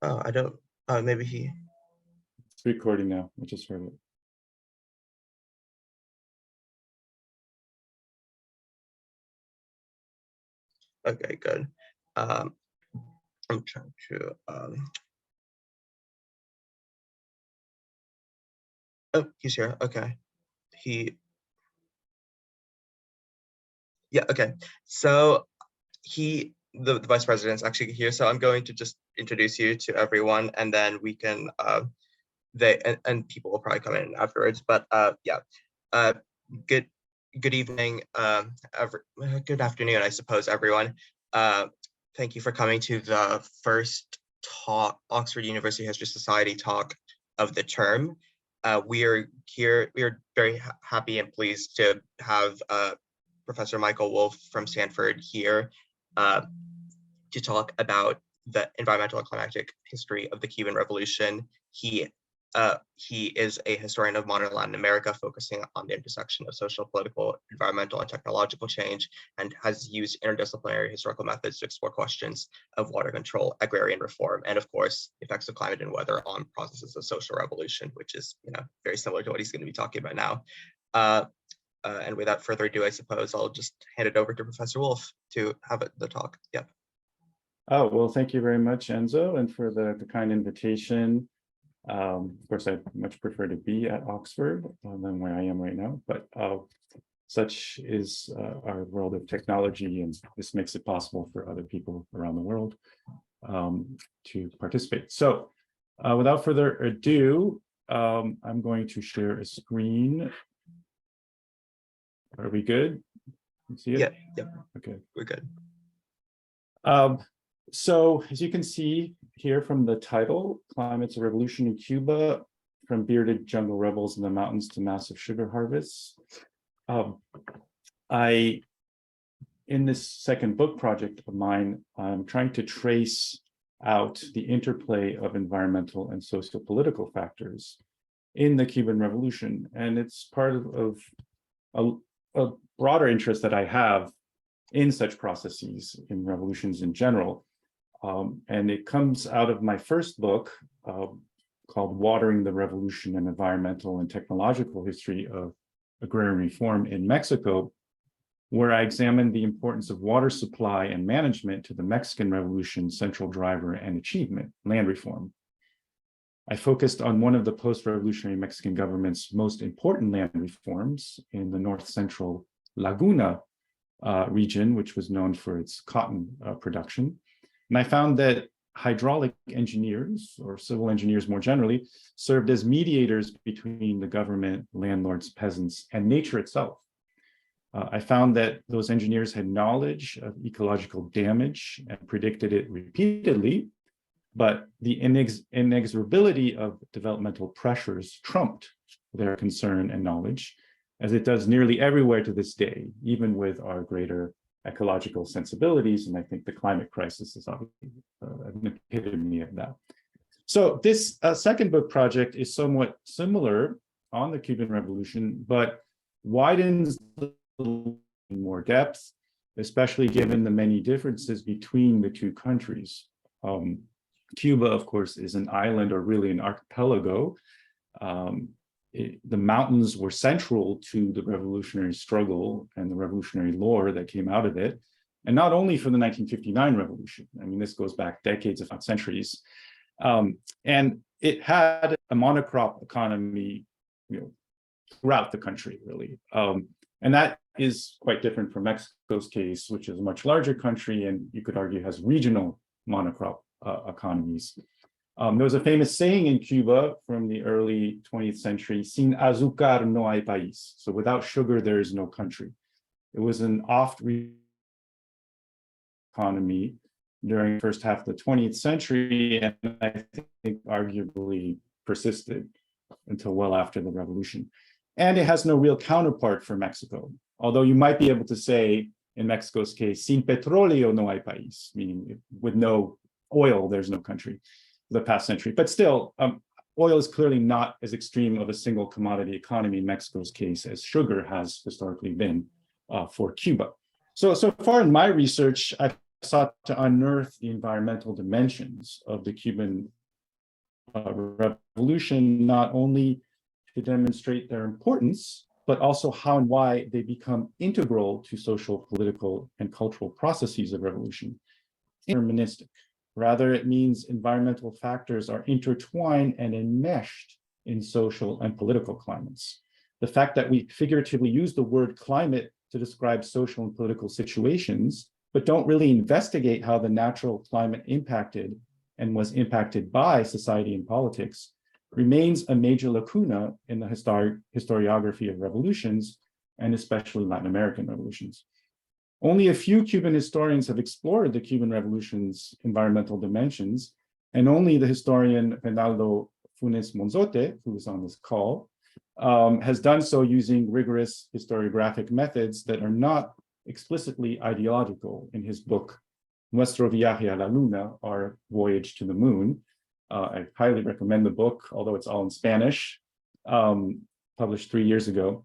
Oh, I don't, maybe he, It's recording now. I just heard it. okay, good. I'm trying to, oh, he's here, okay. Yeah, okay. So the vice president's actually here, so I'm going to just introduce you to everyone, and then we can, and people will probably come in afterwards, but yeah. Uh, good good evening, good afternoon, I suppose, everyone. Thank you for coming to the first talk, Oxford University History Society talk of the term. We are very happy and pleased to have Professor Mikael Wolfe from Stanford here to talk about the environmental and climatic history of the Cuban Revolution. He is a historian of modern Latin America, focusing on the intersection of social, political, environmental, and technological change, and has used interdisciplinary historical methods to explore questions of water control, agrarian reform, and of course, effects of climate and weather on processes of social revolution, which is, very similar to what he's going to be talking about now. And without further ado, I suppose I'll just hand it over to Professor Wolfe to have the talk. Yep. Oh, well, thank you very much, Enzo, and for the kind invitation. Of course, I'd much prefer to be at Oxford than where I am right now, but such is our world of technology, and this makes it possible for other people around the world to participate. So without further ado, I'm going to share a screen. Are we good? You see it? Yeah. Okay. We're good. So as you can see here from the title, Climate's a Revolution in Cuba, from bearded jungle rebels in the mountains to massive sugar harvests. In this second book project of mine, I'm trying to trace out the interplay of environmental and socio-political factors in the Cuban Revolution. And it's part of a broader interest that I have in such processes, in revolutions in general. And it comes out of my first book called Watering the Revolution: An Environmental and Technological History of Agrarian Reform in Mexico, where I examined the importance of water supply and management to the Mexican Revolution's central driver and achievement, land reform. I focused on one of the post-revolutionary Mexican government's most important land reforms in the north-central Laguna region, which was known for its cotton production. And I found that hydraulic engineers, or civil engineers more generally, served as mediators between the government, landlords, peasants, and nature itself. I found that those engineers had knowledge of ecological damage and predicted it repeatedly, but the inexorability of developmental pressures trumped their concern and knowledge, as it does nearly everywhere to this day, even with our greater ecological sensibilities. And I think the climate crisis is obviously an epitome of that. So this second book project is somewhat similar on the Cuban Revolution, but widens in more depth, especially given the many differences between the two countries. Cuba, of course, is an island, or really an archipelago. The mountains were central to the revolutionary struggle and the revolutionary lore that came out of it. And not only for the 1959 revolution, I mean, this goes back decades, if not centuries. And it had a monocrop economy, throughout the country, really. And that is quite different from Mexico's case, which is a much larger country, and you could argue has regional monocrop economies. There was a famous saying in Cuba from the early 20th century, sin azúcar no hay país. So without sugar, there is no country. It was an oft economy during the first half of the 20th century, and I think arguably persisted until well after the revolution. And it has no real counterpart for Mexico, although you might be able to say, in Mexico's case, sin petróleo no hay país, meaning with no oil, there's no country, the past century. But still, oil is clearly not as extreme of a single commodity economy in Mexico's case as sugar has historically been for Cuba. So far in my research, I've sought to unearth the environmental dimensions of the Cuban Revolution, not only to demonstrate their importance, but also how and why they become integral to social, political, and cultural processes of revolution. Deterministic. Rather, it means environmental factors are intertwined and enmeshed in social and political climates. The fact that we figuratively use the word climate to describe social and political situations, but don't really investigate how the natural climate impacted and was impacted by society and politics, remains a major lacuna in the historiography of revolutions, and especially Latin American revolutions. Only a few Cuban historians have explored the Cuban Revolution's environmental dimensions, and only the historian Reinaldo Funes Monzote, who is on this call, has done so using rigorous historiographic methods that are not explicitly ideological in his book, Nuestro Viaje a la Luna, Our Voyage to the Moon. I highly recommend the book, although it's all in Spanish, published 3 years ago.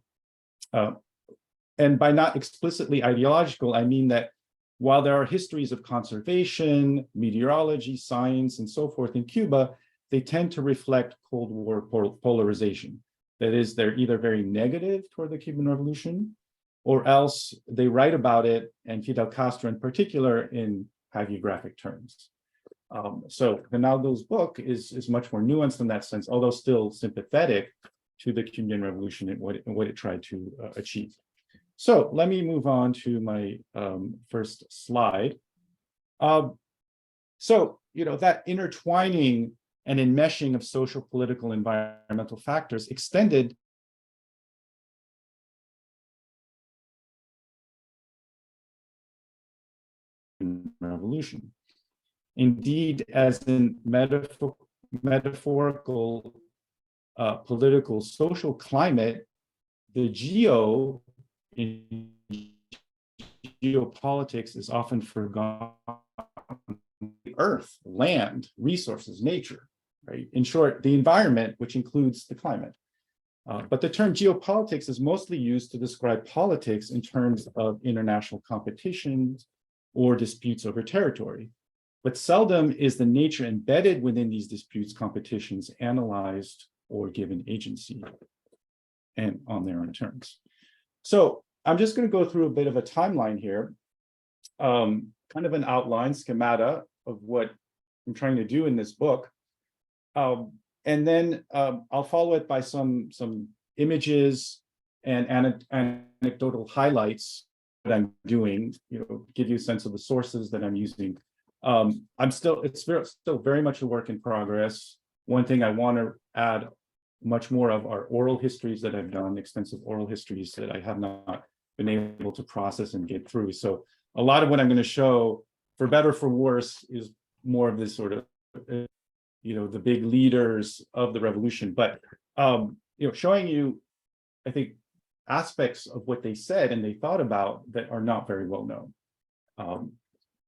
And by not explicitly ideological, I mean that while there are histories of conservation, meteorology, science, and so forth in Cuba, they tend to reflect Cold War polarization. That is, they're either very negative toward the Cuban Revolution, or else they write about it, and Fidel Castro in particular, in hagiographic terms. So Ronaldo's book is much more nuanced in that sense, although still sympathetic to the Cuban Revolution and what it tried to achieve. So let me move on to my first slide. So, that intertwining and enmeshing of social, political, environmental factors extended revolution. Indeed, as in metaphorical political social climate, the in geopolitics is often forgotten. Earth, land, resources, nature, right? In short, the environment, which includes the climate. But the term geopolitics is mostly used to describe politics in terms of international competitions or disputes over territory. But seldom is the nature embedded within these disputes, competitions analyzed or given agency and on their own terms. So I'm just going to go through a bit of a timeline here, kind of an outline, schemata of what I'm trying to do in this book. And then I'll follow it by some images and anecdotal highlights that I'm doing, give you a sense of the sources that I'm using. It's still very much a work in progress. One thing I want to add much more of are oral histories that I've done, extensive oral histories that I have not been able to process and get through. So a lot of what I'm going to show, for better or for worse, is more of this sort of, the big leaders of the revolution. But, showing you, I think, aspects of what they said and they thought about that are not very well known.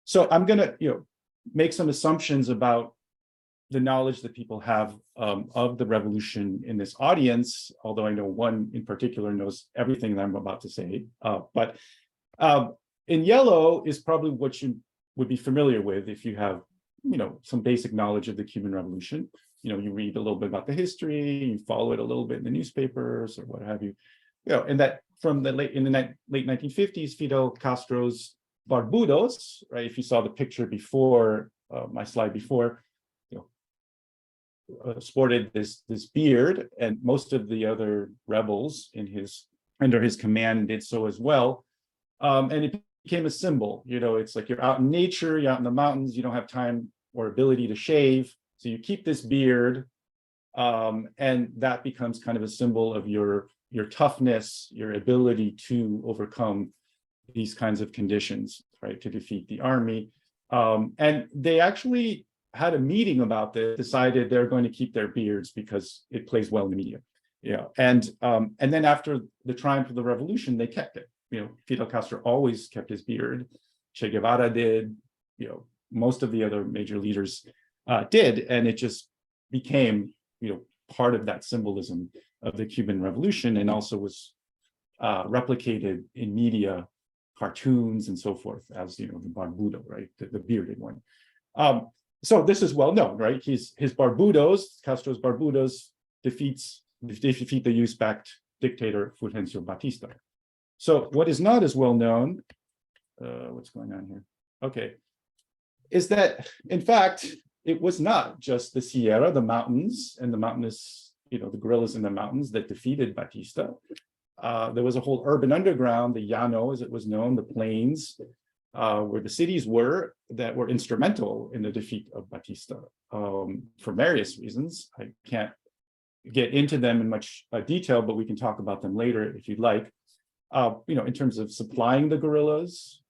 So I'm going to, make some assumptions about the knowledge that people have of the revolution in this audience, although I know one in particular knows everything that I'm about to say. But in yellow is probably what you would be familiar with if you have, some basic knowledge of the Cuban Revolution. You read a little bit about the history, you follow it a little bit in the newspapers or what have you. And that from the late 1950s, Fidel Castro's barbudos, right? If you saw the picture before, my slide before, sported this beard, and most of the other rebels under his command did so as well. And it became a symbol. It's like you're out in nature, you're out in the mountains, you don't have time or ability to shave, so you keep this beard, and that becomes kind of a symbol of your toughness, your ability to overcome these kinds of conditions, right, to defeat the army. And they actually had a meeting about this, decided they're going to keep their beards because it plays well in the media. And then after the triumph of the revolution, they kept it. Fidel Castro always kept his beard. Che Guevara did. Most of the other major leaders did, and it just became, part of that symbolism of the Cuban Revolution, and also was replicated in media cartoons and so forth as, the barbudo, right, the bearded one. So this is well known, right? His Barbudos, Castro's Barbudos, defeat the use-backed dictator Fulgencio Batista. So what is not as well known, what's going on here? Okay, is that in fact it was not just the Sierra, the mountains, and the mountainous, the guerrillas in the mountains that defeated Batista. There was a whole urban underground, the Llano, as it was known, the plains, where the cities were that were instrumental in the defeat of Batista for various reasons. I can't get into them in much detail, but we can talk about them later if you'd like. In terms of supplying the guerrillas,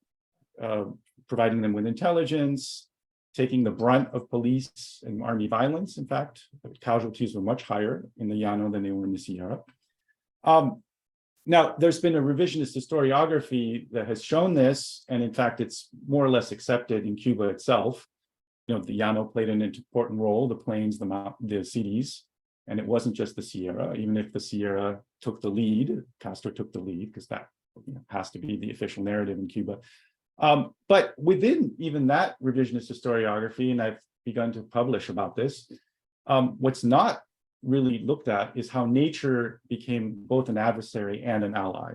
providing them with intelligence, taking the brunt of police and army violence. In fact, casualties were much higher in the Llano than they were in the Sierra. Now, there's been a revisionist historiography that has shown this, and in fact, it's more or less accepted in Cuba itself. The Llano played an important role, the plains, the cities, and it wasn't just the Sierra. Even if the Sierra took the lead, Castro took the lead, because that has to be the official narrative in Cuba. But within even that revisionist historiography, and I've begun to publish about this, what's not really looked at is how nature became both an adversary and an ally.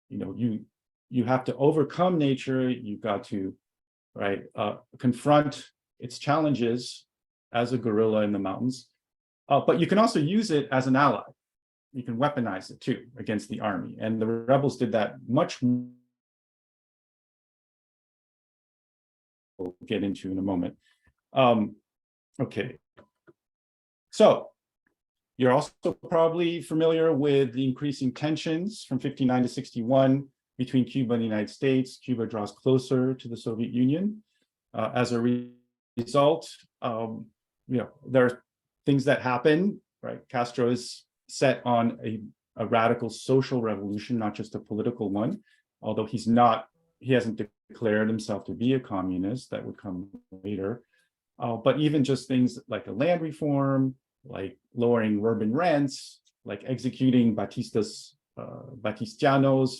You have to overcome nature. You've got to confront its challenges as a guerrilla in the mountains, but you can also use it as an ally. You can weaponize it too against the army, and the rebels did that much more. We'll get into in a moment. Okay, so you're also probably familiar with the increasing tensions from 59 to 61 between Cuba and the United States. Cuba draws closer to the Soviet Union. As a result, there are things that happen, right? Castro is set on a radical social revolution, not just a political one, although he hasn't declared himself to be a communist. That would come later. But even just things like a land reform, like lowering urban rents, like executing Batistanos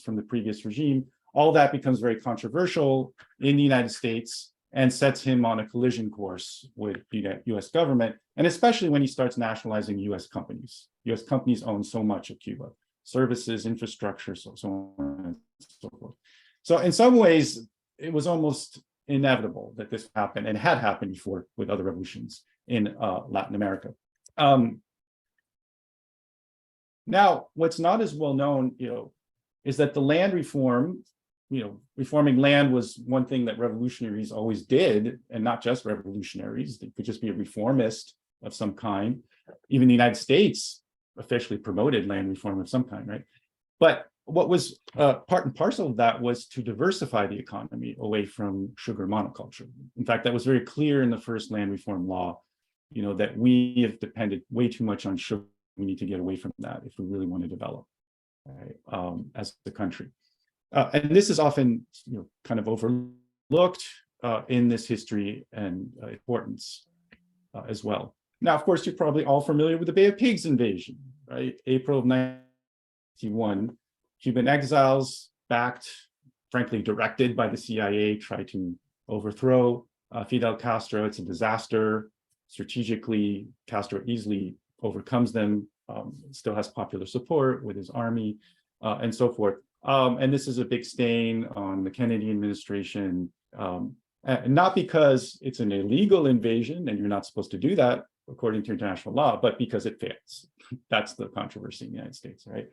from the previous regime, all that becomes very controversial in the United States and sets him on a collision course with the US government, and especially when he starts nationalizing US companies. US companies own so much of Cuba, services, infrastructure, so on and so forth. So in some ways, it was almost inevitable that this happened, and had happened before with other revolutions in Latin America. Now, what's not as well known, is that the land reform, reforming land was one thing that revolutionaries always did, and not just revolutionaries. They could just be a reformist of some kind. Even the United States officially promoted land reform of some kind, right? But what was part and parcel of that was to diversify the economy away from sugar monoculture. In fact, that was very clear in the first land reform law, that we have depended way too much on sugar. We need to get away from that if we really want to develop, right, as a country. And this is often, kind of overlooked in this history and importance as well. Now, of course, you're probably all familiar with the Bay of Pigs invasion, right? April of 1961, Cuban exiles, backed, frankly, directed by the CIA, try to overthrow Fidel Castro. It's a disaster. Strategically, Castro easily overcomes them, still has popular support with his army, and so forth. And this is a big stain on the Kennedy administration, not because it's an illegal invasion and you're not supposed to do that according to international law, but because it fails. That's the controversy in the United States, right?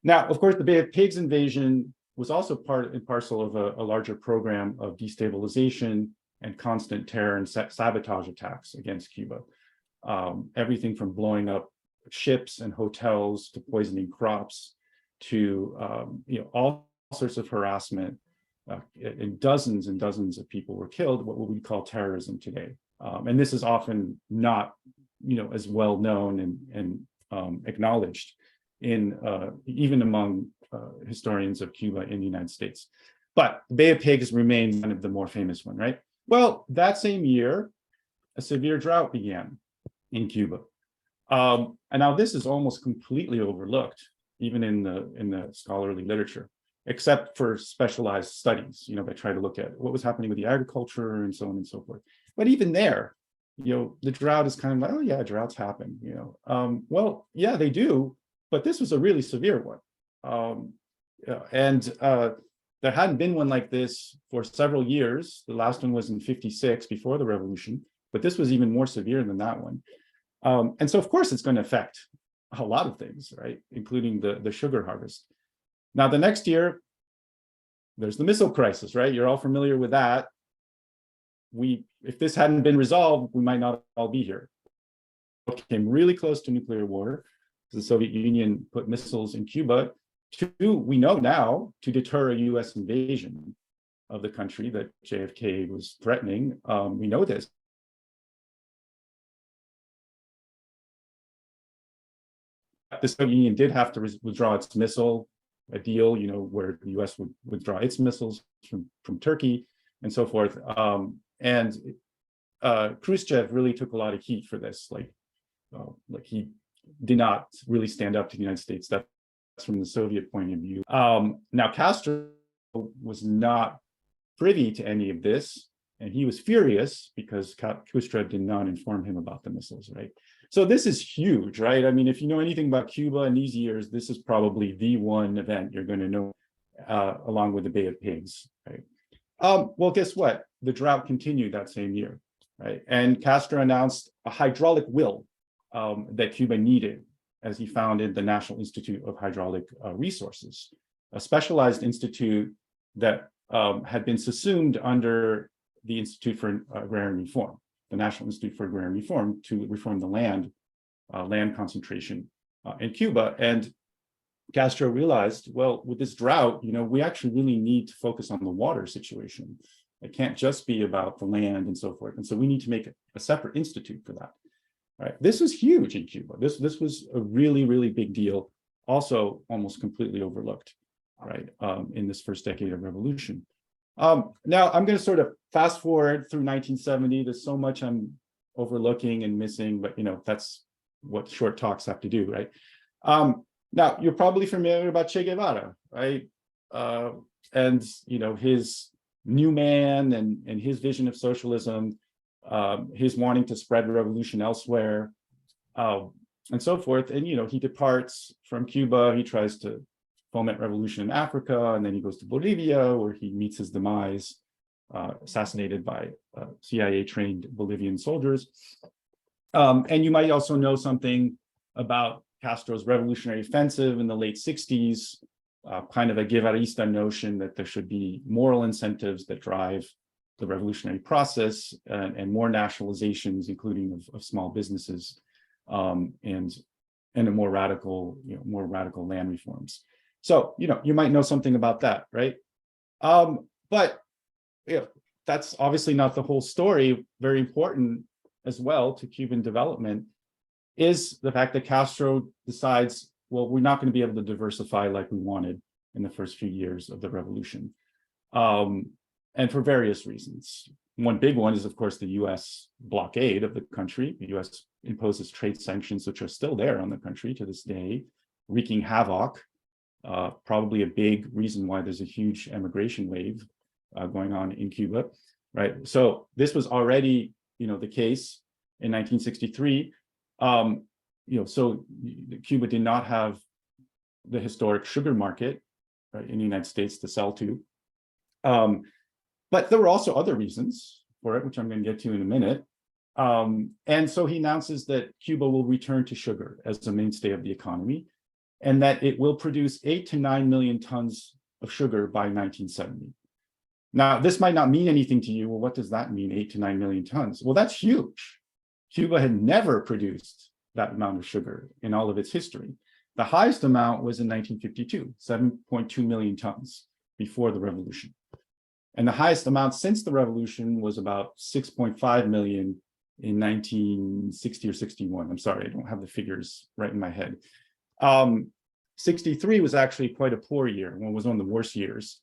Now, of course, the Bay of Pigs invasion was also part and parcel of a larger program of destabilization and constant terror and sabotage attacks against Cuba. Everything from blowing up ships and hotels to poisoning crops to all sorts of harassment, and dozens of people were killed, what we call terrorism today. And this is often not as well known and acknowledged in even among historians of Cuba in the United States. But the Bay of Pigs remains one of the more famous one, right? Well, that same year, a severe drought began in Cuba. And now this is almost completely overlooked, even in the scholarly literature. except for specialized studies, that try to look at what was happening with the agriculture and so on and so forth. But even there, the drought is kind of like, oh yeah, droughts happen, well, yeah, they do, but this was a really severe one. There hadn't been one like this for several years. The last one was in 56 before the revolution, but this was even more severe than that one. And so of course it's going to affect a lot of things, right? Including the sugar harvest. Now, the next year, there's the missile crisis, right? You're all familiar with that. If this hadn't been resolved, we might not all be here. It came really close to nuclear war. The Soviet Union put missiles in Cuba we know now, to deter a US invasion of the country that JFK was threatening. We know this. The Soviet Union did have to withdraw its missile, a deal, where the US would withdraw its missiles from Turkey and so forth. Khrushchev really took a lot of heat for this. Like he did not really stand up to the United States. That's from the Soviet point of view. Now, Castro was not privy to any of this, and he was furious because Khrushchev did not inform him about the missiles, right? So this is huge, right? I mean, if you know anything about Cuba in these years, this is probably the one event you're going to know, along with the Bay of Pigs, right? Well, guess what? The drought continued that same year, right? And Castro announced a hydraulic will that Cuba needed, as he founded the National Institute of Hydraulic Resources, a specialized institute that had been subsumed under the Institute for Agrarian Reform, the National Institute for Agrarian Reform, to reform the land concentration in Cuba. And Castro realized, well, with this drought, we actually really need to focus on the water situation. It can't just be about the land and so forth. And so we need to make a separate institute for that. Right. This was huge in Cuba. This was a really, really big deal, also almost completely overlooked, right, in this first decade of revolution. Now, I'm going to sort of fast forward through 1970. There's so much I'm overlooking and missing, but, that's what short talks have to do, right? Now, you're probably familiar about Che Guevara, right? And, his new man and his vision of socialism, his wanting to spread the revolution elsewhere, and so forth. And, he departs from Cuba. He tries to foment revolution in Africa, and then he goes to Bolivia, where he meets his demise, assassinated by CIA-trained Bolivian soldiers. And you might also know something about Castro's revolutionary offensive in the late 60s, kind of a Guevarista notion that there should be moral incentives that drive the revolutionary process, and more nationalizations, including of small businesses, and a more radical land reforms. So, you might know something about that, right? But that's obviously not the whole story. Very important as well to Cuban development is the fact that Castro decides, well, we're not going to be able to diversify like we wanted in the first few years of the revolution. And for various reasons. One big one is, of course, the US blockade of the country. The US imposes trade sanctions, which are still there on the country to this day, wreaking havoc. Probably a big reason why there's a huge emigration wave going on in Cuba, right? So this was already, the case in 1963. So Cuba did not have the historic sugar market, right, in the United States to sell to. But there were also other reasons for it, which I'm going to get to in a minute. And so he announces that Cuba will return to sugar as a mainstay of the economy, and that it will produce 8 to 9 million tons of sugar by 1970. Now, this might not mean anything to you. Well, what does that mean, 8 to 9 million tons? Well, that's huge. Cuba had never produced that amount of sugar in all of its history. The highest amount was in 1952, 7.2 million tons before the revolution. And the highest amount since the revolution was about 6.5 million in 1960 or 61. I'm sorry, I don't have the figures right in my head. 63 was actually quite a poor year. One was one of the worst years.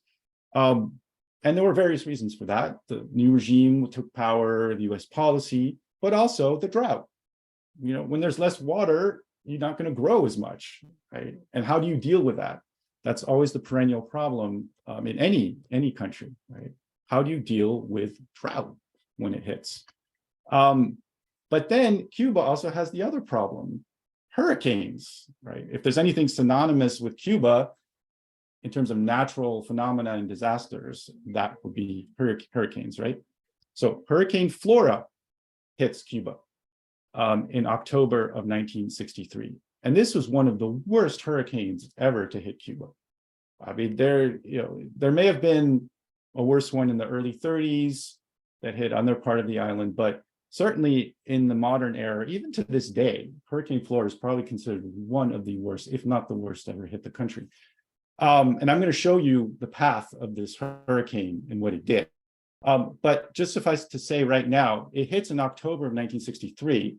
And there were various reasons for that. The new regime took power, the US policy, but also the drought. When there's less water, you're not going to grow as much, right? And how do you deal with that? That's always the perennial problem in any country, right? How do you deal with drought when it hits? But then Cuba also has the other problem, hurricanes, right? If there's anything synonymous with Cuba in terms of natural phenomena and disasters, that would be hurricanes, right? So Hurricane Flora hits Cuba in October of 1963. And this was one of the worst hurricanes ever to hit Cuba. I mean, there may have been a worse one in the early 30s that hit other part of the island, but certainly in the modern era, even to this day, Hurricane Flora is probably considered one of the worst, if not the worst, ever hit the country. And I'm going to show you the path of this hurricane and what it did. But just suffice to say right now, it hits in October of 1963.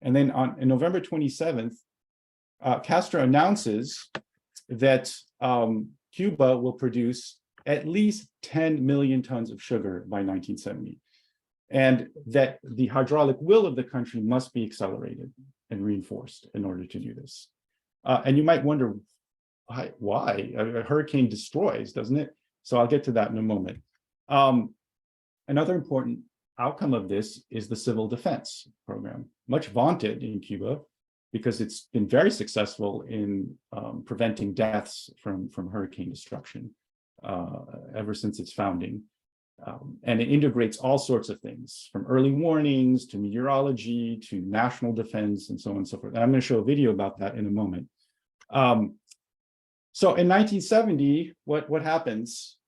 And then on November 27th, Castro announces that Cuba will produce at least 10 million tons of sugar by 1970. And that the hydraulic will of the country must be accelerated and reinforced in order to do this. And you might wonder, why? A hurricane destroys, doesn't it? So I'll get to that in a moment. Another important outcome of this is the civil defense program, much vaunted in Cuba, because it's been very successful in preventing deaths from hurricane destruction ever since its founding. And it integrates all sorts of things, from early warnings to meteorology to national defense and so on and so forth. And I'm going to show a video about that in a moment. So in 1970, what happens?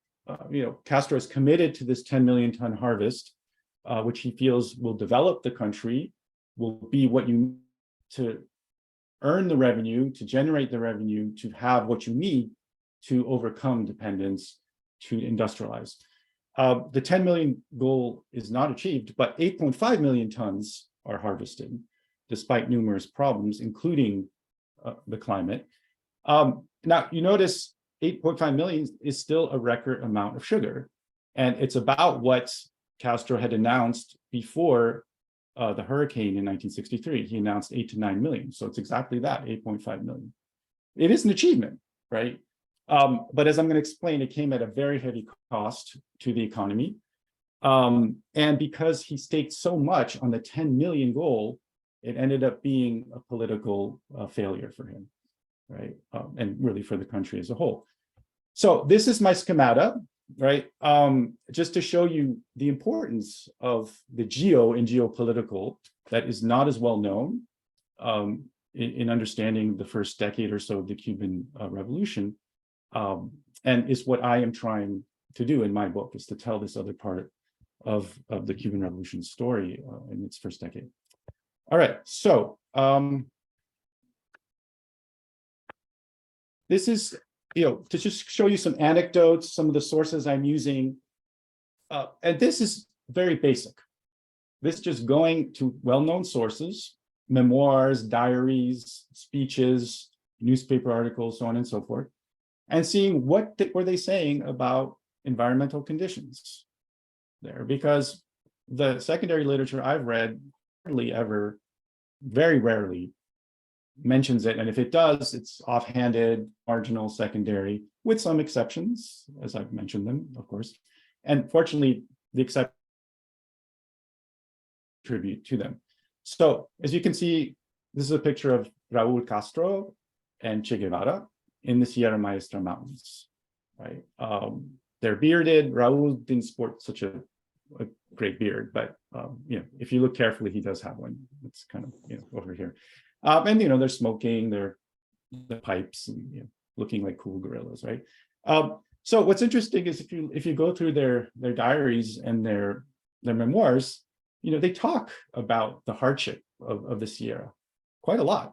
Castro is committed to this 10 million ton harvest, which he feels will develop the country, will be what you need to earn the revenue, to generate the revenue, to have what you need to overcome dependence, to industrialize. The 10 million goal is not achieved, but 8.5 million tons are harvested, despite numerous problems, including the climate. Now, you notice 8.5 million is still a record amount of sugar, and it's about what Castro had announced before the hurricane in 1963. He announced 8 to 9 million, so it's exactly that, 8.5 million. It is an achievement, right? But as I'm going to explain, it came at a very heavy cost to the economy. And because he staked so much on the 10 million goal, it ended up being a political failure for him, right? And really for the country as a whole. So this is my schemata, right? Just to show you the importance of the geo and geopolitical that is not as well known in understanding the first decade or so of the Cuban Revolution. And is what I am trying to do in my book, is to tell this other part of the Cuban Revolution story in its first decade. All right, so this is, to just show you some anecdotes, some of the sources I'm using. And this is very basic. This is just going to well-known sources, memoirs, diaries, speeches, newspaper articles, so on and so forth, and seeing what were they saying about environmental conditions there, because the secondary literature I've read hardly ever, very rarely mentions it. And if it does, it's offhanded, marginal, secondary, with some exceptions, as I've mentioned them, of course. And fortunately, the exceptions contribute to them. So as you can see, this is a picture of Raúl Castro and Che Guevara in the Sierra Maestra Mountains, right? They're bearded. Raúl didn't sport such a great beard, but if you look carefully, he does have one. It's kind of over here. And they're smoking their pipes and looking like cool gorillas, right? So what's interesting is if you go through their diaries and their memoirs, they talk about the hardship of the Sierra quite a lot.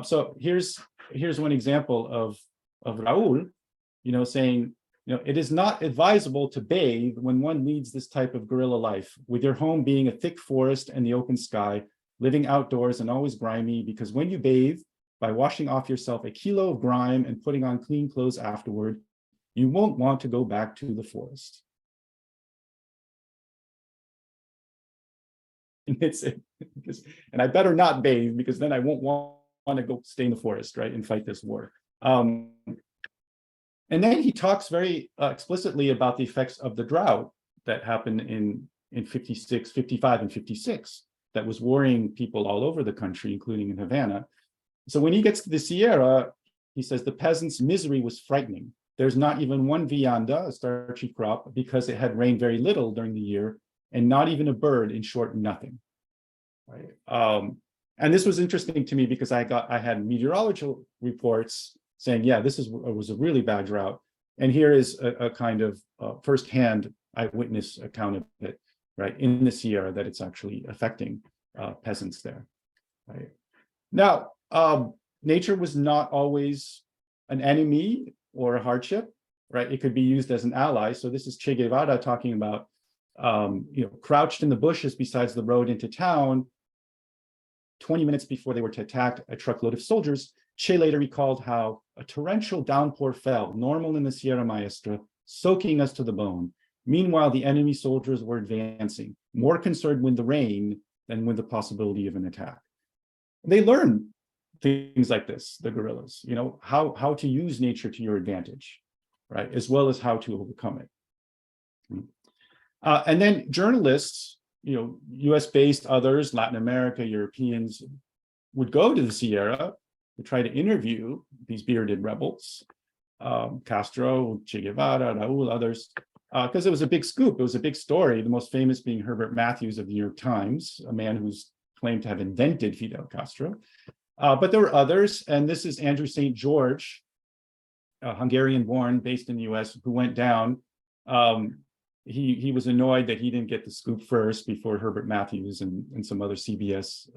So here's one example of Raúl, saying, it is not advisable to bathe when one leads this type of guerrilla life, with your home being a thick forest and the open sky, living outdoors and always grimy, because when you bathe, by washing off yourself a kilo of grime and putting on clean clothes afterward, you won't want to go back to the forest. And I better not bathe, because then I won't want to go stay in the forest, right, and fight this war. And then he talks very explicitly about the effects of the drought that happened in 56, 55, and 56 that was worrying people all over the country, including in Havana. So when he gets to the Sierra, he says the peasants' misery was frightening. There's not even one vianda, a starchy crop, because it had rained very little during the year, and not even a bird, in short, nothing. Right? And this was interesting to me because I had meteorological reports saying, yeah, this was a really bad drought. And here is a kind of firsthand eyewitness account of it, right, in the Sierra, that it's actually affecting peasants there. Right? Now, nature was not always an enemy or a hardship, right? It could be used as an ally. So this is Che Guevara talking about, crouched in the bushes besides the road into town, 20 minutes before they were to attack a truckload of soldiers. Che later recalled how a torrential downpour fell, normal in the Sierra Maestra, soaking us to the bone. Meanwhile, the enemy soldiers were advancing, more concerned with the rain than with the possibility of an attack. They learned things like this, the guerrillas, how to use nature to your advantage, right, as well as how to overcome it. And then journalists, US-based, others, Latin America, Europeans, would go to the Sierra to try to interview these bearded rebels, Castro, Che Guevara, Raúl, others, because it was a big scoop. It was a big story, the most famous being Herbert Matthews of the New York Times, a man who's claimed to have invented Fidel Castro. But there were others, and this is Andrew St. George, Hungarian-born, based in the US, who went down. He was annoyed that he didn't get the scoop first before Herbert Matthews and some other CBS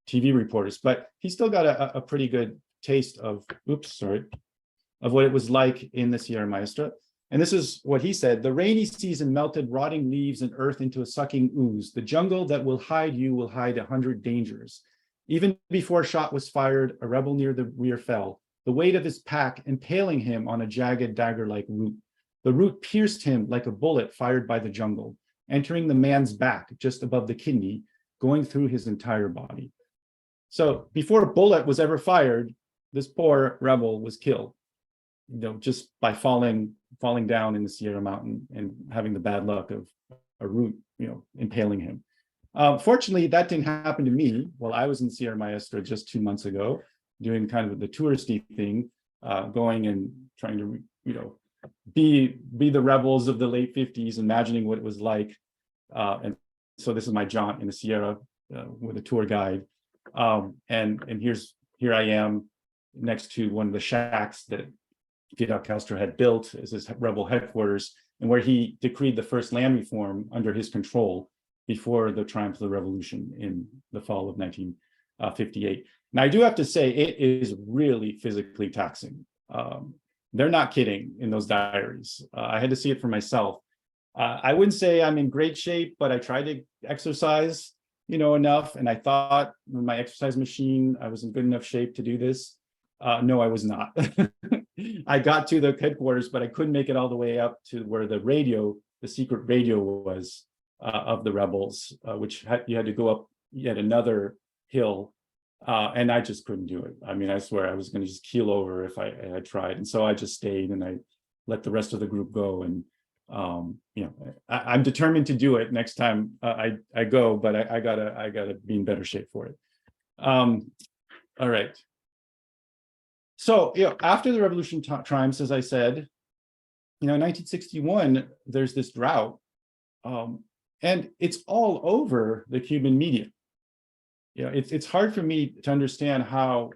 TV reporters, but he still got a pretty good taste of what it was like in the Sierra Maestra. And this is what he said: the rainy season melted rotting leaves and earth into a sucking ooze. The jungle that will hide you will hide 100 dangers. Even before a shot was fired, a rebel near the rear fell, the weight of his pack impaling him on a jagged dagger-like root. The root pierced him like a bullet fired by the jungle, entering the man's back just above the kidney, going through his entire body. So before a bullet was ever fired, this poor rebel was killed, just by falling down in the Sierra Mountain and having the bad luck of a root, impaling him. Fortunately, that didn't happen to me while I was in Sierra Maestra just 2 months ago, doing kind of the touristy thing, going and trying to, be the rebels of the late 50s, imagining what it was like. And so this is my jaunt in the Sierra with a tour guide. And here I am next to one of the shacks that Fidel Castro had built as his rebel headquarters, and where he decreed the first land reform under his control before the triumph of the revolution in the fall of 1958. Now, I do have to say, it is really physically taxing. They're not kidding in those diaries. I had to see it for myself. I wouldn't say I'm in great shape, but I tried to exercise, enough. And I thought with my exercise machine, I was in good enough shape to do this. No, I was not. I got to the headquarters, but I couldn't make it all the way up to where the secret radio was of the rebels, which you had to go up yet another hill. And I just couldn't do it. I mean, I swear I was going to just keel over if I tried. And so I just stayed and I let the rest of the group go. And, I'm determined to do it next time I go, but I gotta be in better shape for it. All right. So, after the revolution triumphs, as I said, in 1961, there's this drought, and it's all over the Cuban media. It's hard for me to understand how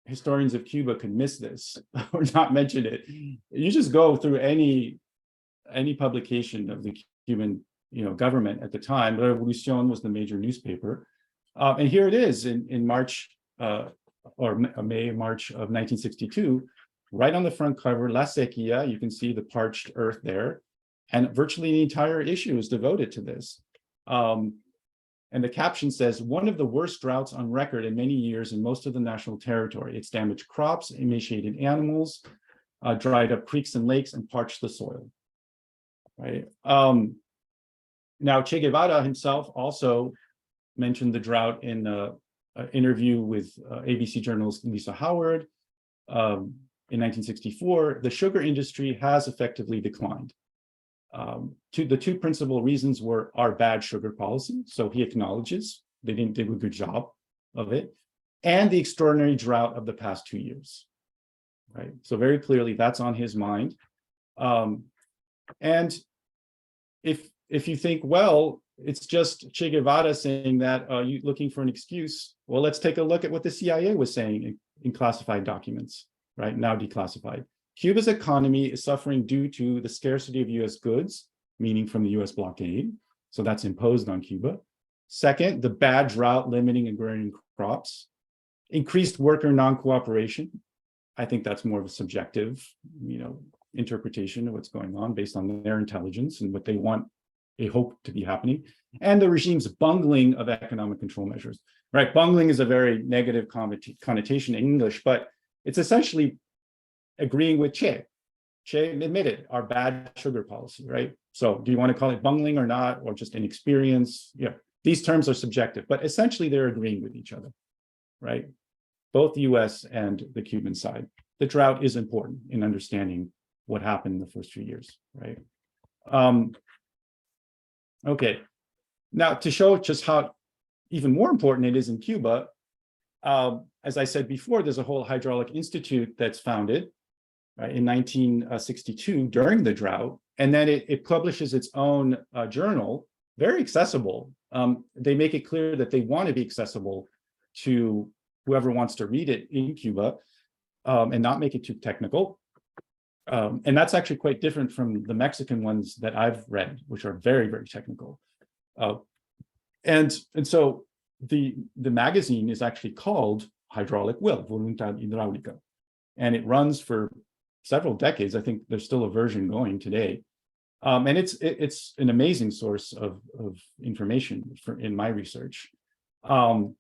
historians of Cuba could miss this or not mention it. You just go through any publication of the Cuban, government at the time. La Revolution was the major newspaper, and here it is in March or March of 1962, right on the front cover, La Sequía. You can see the parched earth there, and virtually the entire issue is devoted to this. And the caption says, one of the worst droughts on record in many years in most of the national territory. It's damaged crops, emaciated animals, dried up creeks and lakes, and parched the soil. Right. Now, Che Guevara himself also mentioned the drought in an interview with ABC journalist Lisa Howard. in 1964, the sugar industry has effectively declined. The two principal reasons were our bad sugar policy. So he acknowledges they didn't do a good job of it, and the extraordinary drought of the past 2 years, right? So very clearly that's on his mind. And if you think, well, it's just Che Guevara saying that, you looking for an excuse, well, let's take a look at what the CIA was saying in classified documents, right, now declassified. Cuba's economy is suffering due to the scarcity of US goods, meaning from the US blockade. So that's imposed on Cuba. Second, the bad drought limiting agrarian crops. Increased worker non-cooperation. I think that's more of a subjective, interpretation of what's going on based on their intelligence and what they hope to be happening. And the regime's bungling of economic control measures, right? Bungling is a very negative connotation in English, but it's essentially agreeing with Che. Che admitted our bad sugar policy, right? So do you want to call it bungling or not, or just inexperience? Yeah, these terms are subjective, but essentially they're agreeing with each other, right? Both the US and the Cuban side. The drought is important in understanding what happened in the first few years, right? Okay, now to show just how even more important it is in Cuba, as I said before, there's a whole hydraulic institute that's founded in 1962 during the drought, and then it publishes its own journal, very accessible. They make it clear that they want to be accessible to whoever wants to read it in Cuba, and not make it too technical. And that's actually quite different from the Mexican ones that I've read, which are very, very technical. And so the magazine is actually called Hydraulic Will, Voluntad Hidráulica. And it runs for several decades. I think there's still a version going today. And it's an amazing source of information in my research. What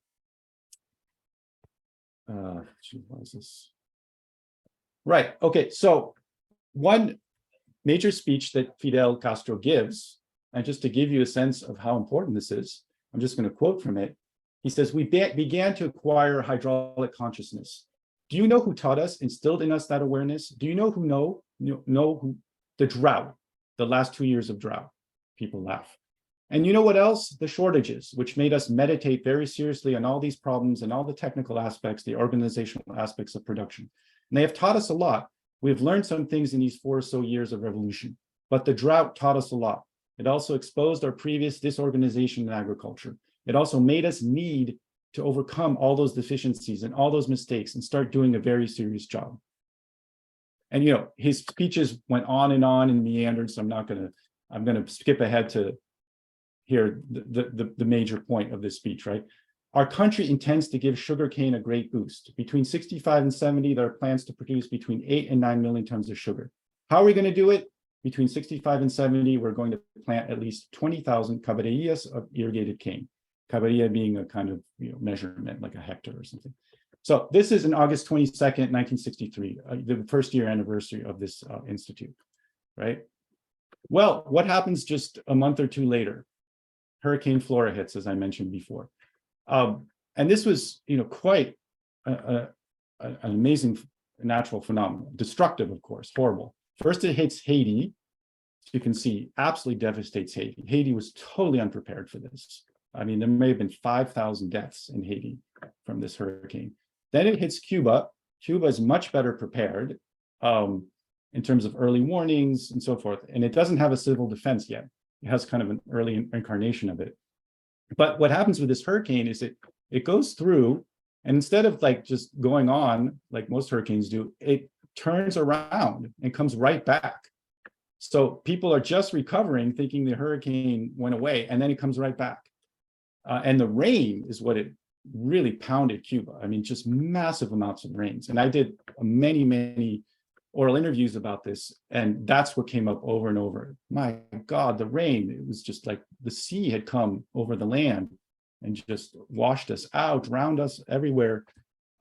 is this? Right, okay, so one major speech that Fidel Castro gives, and just to give you a sense of how important this is, I'm just going to quote from it. He says, "We began to acquire hydraulic consciousness. Do you know who taught us, instilled in us that awareness? Do you know who know who the drought, the last 2 years of drought?" People laugh. "And you know what else? The shortages, which made us meditate very seriously on all these problems and all the technical aspects, the organizational aspects of production. And they have taught us a lot. We have learned some things in these 4 or so years of revolution, but the drought taught us a lot. It also exposed our previous disorganization in agriculture. It also made us need to overcome all those deficiencies and all those mistakes and start doing a very serious job." And his speeches went on and meandered, so I'm gonna skip ahead to here the major point of this speech, right? "Our country intends to give sugarcane a great boost. Between 65 and 70, there are plans to produce between 8 and 9 million tons of sugar. How are we going to do it? Between 65 and 70, we're going to plant at least 20,000 cabarillas of irrigated cane." Cabarilla being a kind of measurement, like a hectare or something. So this is on August 22nd, 1963, the first year anniversary of this institute, right? Well, what happens just a month or two later? Hurricane Flora hits, as I mentioned before. And this was, quite an amazing natural phenomenon. Destructive, of course, horrible. First, it hits Haiti. So you can see, absolutely devastates Haiti. Haiti was totally unprepared for this. I mean, there may have been 5,000 deaths in Haiti from this hurricane. Then it hits Cuba. Cuba is much better prepared in terms of early warnings and so forth. And it doesn't have a civil defense yet. It has kind of an early incarnation of it. But what happens with this hurricane is it goes through, and instead of just going on like most hurricanes do, it turns around and comes right back. So people are just recovering, thinking the hurricane went away, and then it comes right back. And the rain is what it really pounded Cuba. I mean, just massive amounts of rains. And I did many, many oral interviews about this, and that's what came up over and over. My God, the rain, it was just like the sea had come over the land and just washed us out, drowned us everywhere.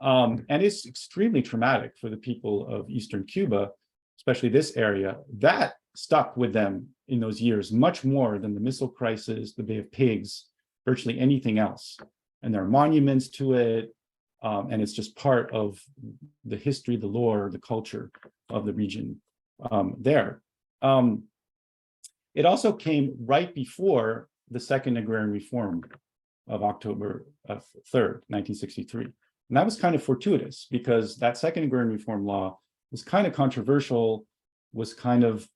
And it's extremely traumatic for the people of Eastern Cuba, especially this area. That stuck with them in those years, much more than the Missile Crisis, the Bay of Pigs, virtually anything else. And there are monuments to it. And it's just part of the history, the lore, the culture of the region there. It also came right before the Second Agrarian Reform of October 3rd, 1963. And that was kind of fortuitous because that Second Agrarian Reform law was kind of controversial, was kind of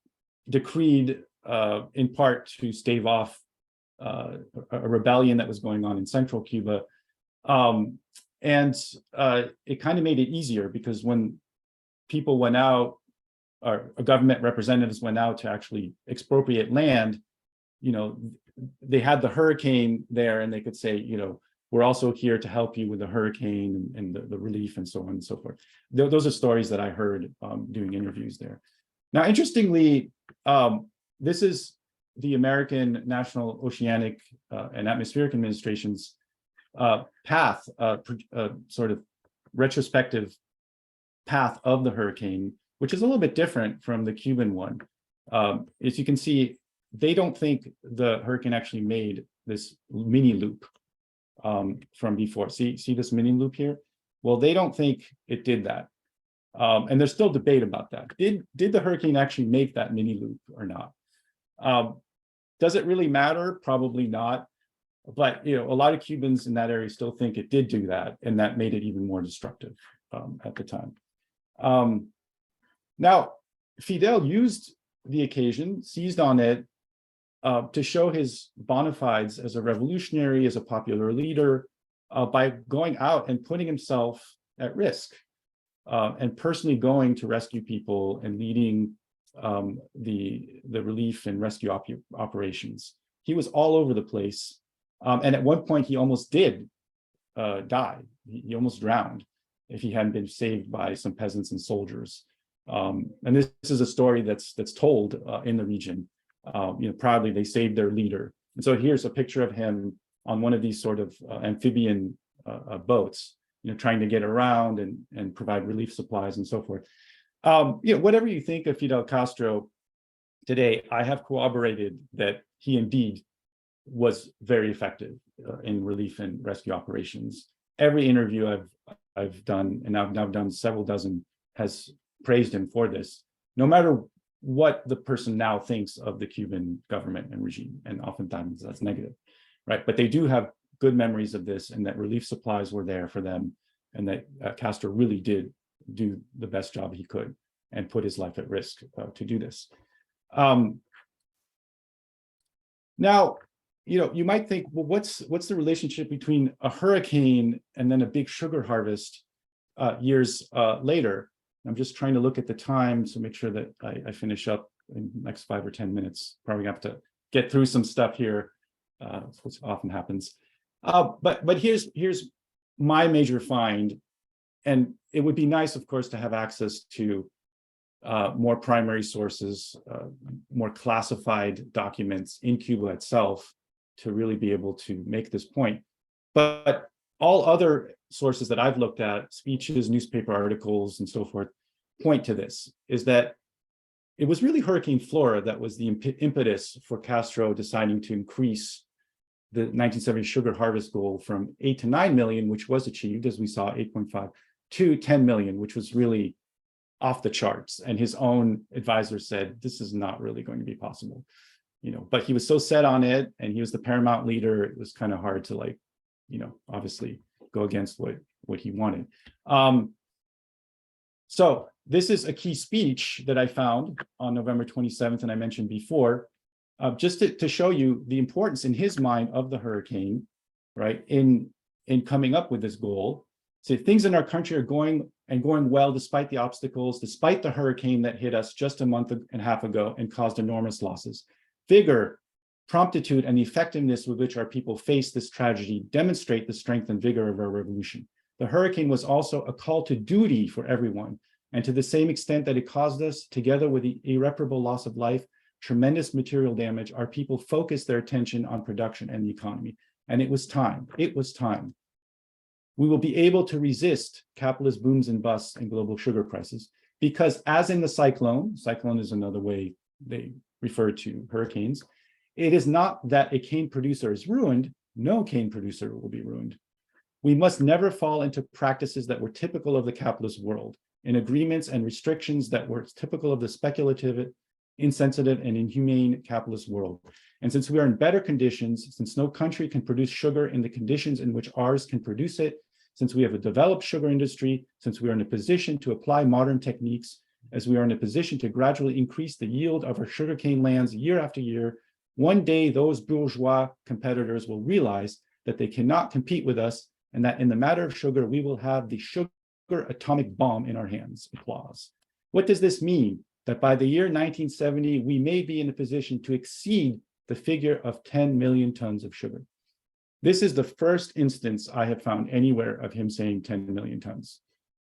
decreed in part to stave off a rebellion that was going on in central Cuba. And it kind of made it easier because when people went out, or government representatives went out to actually expropriate land, they had the hurricane there and they could say, we're also here to help you with the hurricane and the relief and so on and so forth. Those are stories that I heard doing interviews there. Now, interestingly, this is the American National Oceanic and Atmospheric Administration's path, sort of retrospective path of the hurricane, which is a little bit different from the Cuban one. As you can see, they don't think the hurricane actually made this mini loop from before. See this mini loop here? Well, they don't think it did that. And there's still debate about that. Did the hurricane actually make that mini loop or not? Does it really matter? Probably not. But a lot of Cubans in that area still think it did do that, and that made it even more destructive at the time. Now, Fidel used the occasion, seized on it, to show his bona fides as a revolutionary, as a popular leader, by going out and putting himself at risk, and personally going to rescue people and leading the relief and rescue operations. He was all over the place. And at one point, he almost did die. He almost drowned if he hadn't been saved by some peasants and soldiers. And this is a story that's told in the region. Proudly, they saved their leader. And so here's a picture of him on one of these sort of amphibian boats, trying to get around and provide relief supplies and so forth. Whatever you think of Fidel Castro today, I have corroborated that he indeed was very effective in relief and rescue operations. Every interview I've done, and I've now done several dozen, has praised him for this, no matter what the person now thinks of the Cuban government and regime, and oftentimes that's negative, right? But they do have good memories of this, and that relief supplies were there for them, and that Castro really did do the best job he could and put his life at risk to do this. Now, you might think, well, what's the relationship between a hurricane and then a big sugar harvest years later? I'm just trying to look at the time to make sure that I finish up in the next 5 or 10 minutes. Probably have to get through some stuff here, which often happens. But here's my major find, and it would be nice, of course, to have access to more primary sources, more classified documents in Cuba itself to really be able to make this point. But all other sources that I've looked at, speeches, newspaper articles, and so forth, point to this, is that it was really Hurricane Flora that was the impetus for Castro deciding to increase the 1970 sugar harvest goal from 8 to 9 million, which was achieved, as we saw, 8.5, to 10 million, which was really off the charts. And his own advisor said, this is not really going to be possible. But he was so set on it, and he was the paramount leader, it was kind of hard to obviously go against what he wanted. So this is a key speech that I found on November 27th, and I mentioned before, just to show you the importance in his mind of the hurricane, right, in coming up with this goal. So things in our country are going well despite the obstacles, despite the hurricane that hit us just a month and a half ago and caused enormous losses. Vigor, promptitude, and the effectiveness with which our people face this tragedy demonstrate the strength and vigor of our revolution. The hurricane was also a call to duty for everyone, and to the same extent that it caused us, together with the irreparable loss of life, tremendous material damage, our people focused their attention on production and the economy. And it was time. We will be able to resist capitalist booms and busts and global sugar prices, because as in the cyclone is another way they refer to hurricanes, it is not that a cane producer is ruined. No cane producer will be ruined. We must never fall into practices that were typical of the capitalist world, in agreements and restrictions that were typical of the speculative, insensitive, and inhumane capitalist world. And since we are in better conditions, since no country can produce sugar in the conditions in which ours can produce it, since we have a developed sugar industry, since we are in a position to apply modern techniques, as we are in a position to gradually increase the yield of our sugarcane lands year after year, one day those bourgeois competitors will realize that they cannot compete with us, and that in the matter of sugar, we will have the sugar atomic bomb in our hands. Applause. What does this mean? That by the year 1970, we may be in a position to exceed the figure of 10 million tons of sugar. This is the first instance I have found anywhere of him saying 10 million tons.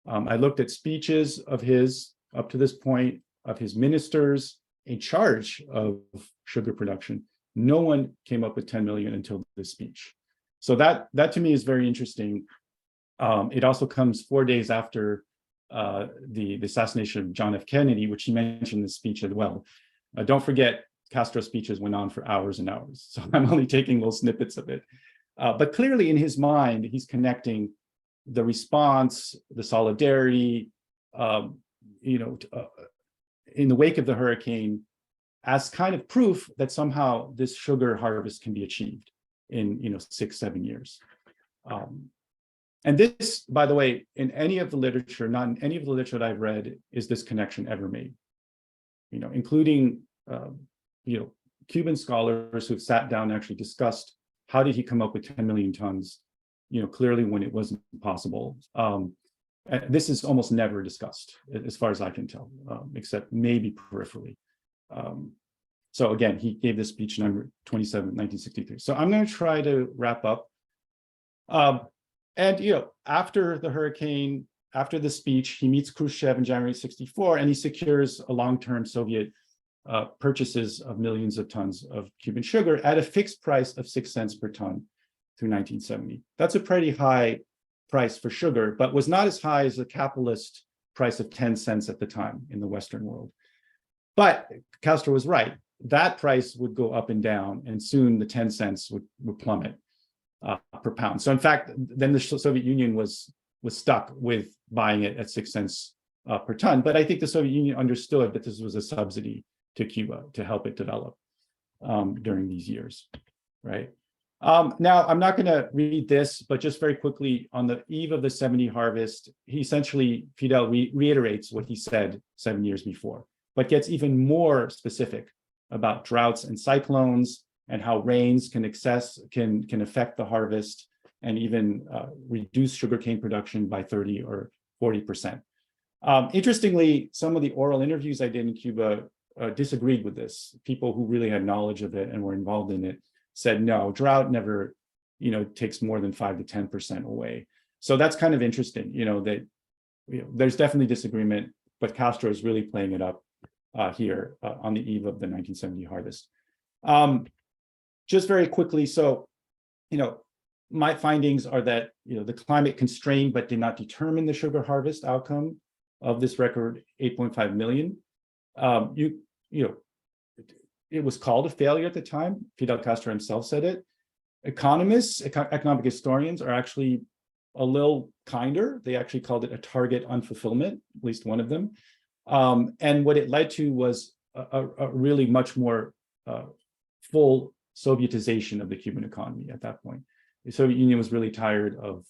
I looked at speeches of his up to this point, of his ministers in charge of sugar production. No one came up with 10 million until this speech. So that to me is very interesting. It also comes 4 days after the assassination of John F. Kennedy, which he mentioned in the speech as well. Don't forget, Castro's speeches went on for hours and hours. So I'm only taking little snippets of it. But clearly in his mind, he's connecting the response, the solidarity, in the wake of the hurricane as kind of proof that somehow this sugar harvest can be achieved in 6-7 years. And this, by the way, in any of the literature, not in any of the literature that I've read, is this connection ever made, including Cuban scholars who've sat down and actually discussed how did he come up with 10 million tons, clearly when it wasn't possible. This is almost never discussed, as far as I can tell, except maybe peripherally. So again, he gave this speech November 27, 1963. So I'm going to try to wrap up. And after the hurricane, after the speech, he meets Khrushchev in January 64, and he secures a long-term Soviet purchases of millions of tons of Cuban sugar at a fixed price of 6 cents per ton through 1970. That's a pretty high price for sugar, but was not as high as the capitalist price of 10 cents at the time in the Western world. But Castro was right. That price would go up and down, and soon the 10 cents would plummet per pound. So in fact, then the Soviet Union was stuck with buying it at 6 cents per ton. But I think the Soviet Union understood that this was a subsidy to Cuba to help it develop during these years, right? Now, I'm not going to read this, but just very quickly, on the eve of the 70 harvest, Fidel reiterates what he said 7 years before, but gets even more specific about droughts and cyclones and how rains can affect the harvest and even reduce sugarcane production by 30 or 40%. Interestingly, some of the oral interviews I did in Cuba disagreed with this. People who really had knowledge of it and were involved in it said, no, drought never, takes more than 5 to 10% away. So that's kind of interesting, that there's definitely disagreement, but Castro is really playing it up here on the eve of the 1970 harvest. Just very quickly, so, my findings are that, the climate constrained but did not determine the sugar harvest outcome of this record 8.5 million. It was called a failure at the time. Fidel Castro himself said it. Economists, economic historians are actually a little kinder. They actually called it a target unfulfillment, at least one of them. And what it led to was a really much more full Sovietization of the Cuban economy at that point. The Soviet Union was really tired of,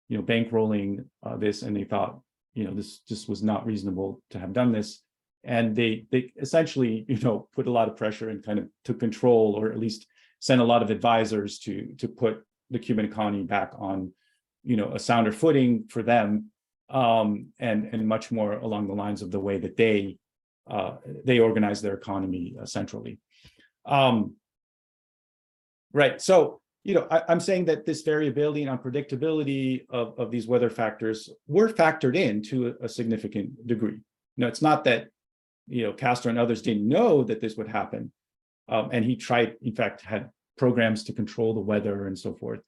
bankrolling this, and they thought, this just was not reasonable to have done this. And they essentially, put a lot of pressure and kind of took control, or at least sent a lot of advisors to put the Cuban economy back on, a sounder footing for them, and much more along the lines of the way that they organize their economy centrally. Right. So, I'm saying that this variability and unpredictability of these weather factors were factored in to a significant degree. It's not that Castro and others didn't know that this would happen. And he tried, in fact, had programs to control the weather and so forth.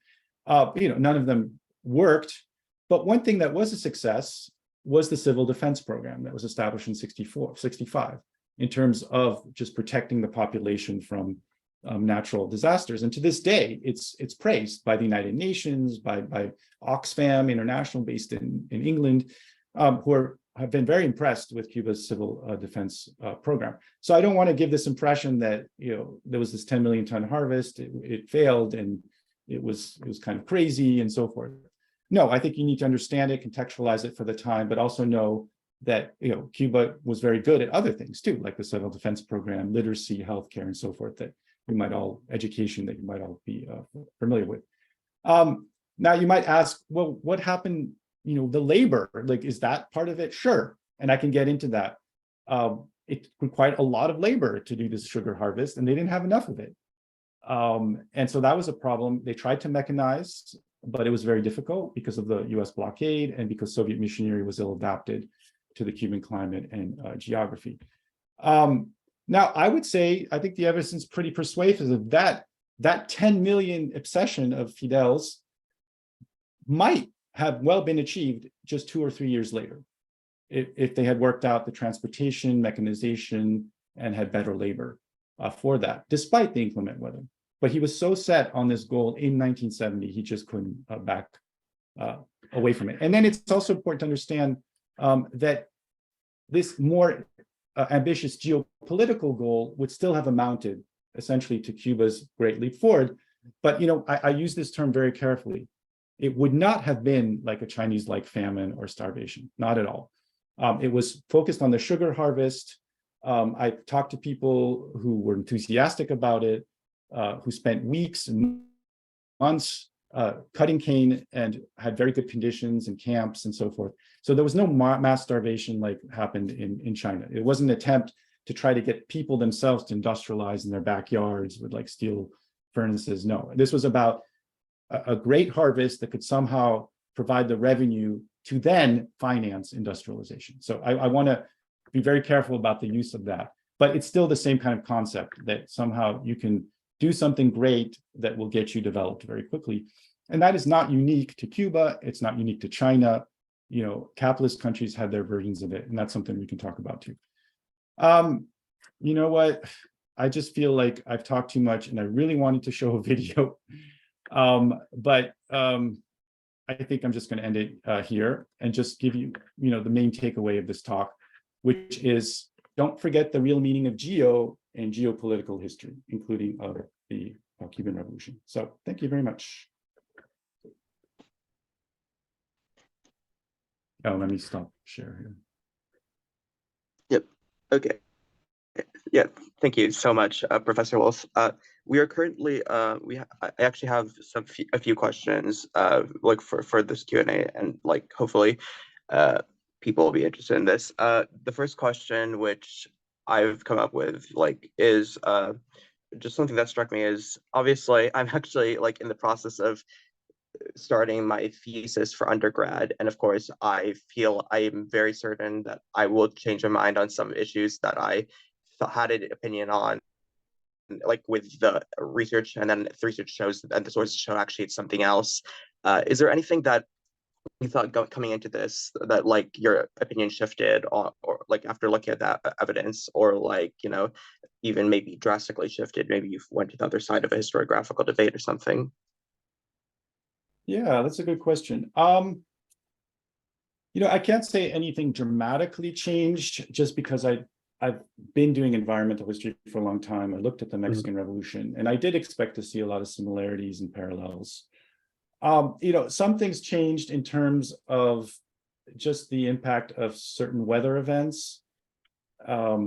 None of them worked. But one thing that was a success was the civil defense program that was established in 65, in terms of just protecting the population from natural disasters. And to this day, it's praised by the United Nations, by Oxfam International, based in England, who have been very impressed with Cuba's civil defense program. So I don't want to give this impression that there was this 10 million ton harvest, it failed, and it was kind of crazy and so forth. No, I think you need to understand it, contextualize it for the time, but also know that Cuba was very good at other things too, like the civil defense program, literacy, healthcare, and so forth, education that you might all be familiar with. Now you might ask, well, what happened? The labor, like, is that part of it? Sure, and I can get into that. It required a lot of labor to do this sugar harvest, and they didn't have enough of it. And so that was a problem. They tried to mechanize, but it was very difficult because of the US blockade and because Soviet machinery was ill-adapted to the Cuban climate and geography. Now, I would say, I think the evidence is pretty persuasive that 10 million obsession of Fidel's might have well been achieved just 2 or 3 years later, if they had worked out the transportation, mechanization, and had better labor for that, despite the inclement weather. But he was so set on this goal in 1970, he just couldn't back away from it. And then it's also important to understand that this more ambitious geopolitical goal would still have amounted essentially to Cuba's Great Leap Forward. But I use this term very carefully. It would not have been like a Chinese-like famine or starvation, not at all. It was focused on the sugar harvest. I talked to people who were enthusiastic about it, who spent weeks and months cutting cane and had very good conditions and camps and so forth. So there was no mass starvation like happened in China. It wasn't an attempt to try to get people themselves to industrialize in their backyards with like steel furnaces. No, this was about a great harvest that could somehow provide the revenue to then finance industrialization. So I want to be very careful about the use of that, but it's still the same kind of concept that somehow you can do something great that will get you developed very quickly. And that is not unique to Cuba. It's not unique to China. Capitalist countries have their versions of it, and that's something we can talk about too. You know what? I just feel like I've talked too much and I really wanted to show a video. But I think I'm just going to end it here and just give you, the main takeaway of this talk, which is don't forget the real meaning of geo and geopolitical history, including the Cuban Revolution. So thank you very much. Oh, let me stop share here. Yep. Okay. Yeah. Thank you so much, Professor Wolfe. We are currently I actually have a few questions like for this Q&A, and like hopefully people will be interested in this. The first question which I've come up with is just something that struck me is, obviously I'm actually like in the process of starting my thesis for undergrad, and of course I feel I am very certain that I will change my mind on some issues that I had an opinion on, like with the research, and then the research shows and the sources show actually it's something else. Is there anything that you thought coming into this that like your opinion shifted, or like after looking at that evidence, or like even maybe drastically shifted, maybe you went to the other side of a historiographical debate or something? Yeah, that's a good question. I can't say anything dramatically changed just because I've been doing environmental history for a long time. I looked at the Mexican Revolution, and I did expect to see a lot of similarities and parallels. Some things changed in terms of just the impact of certain weather events. I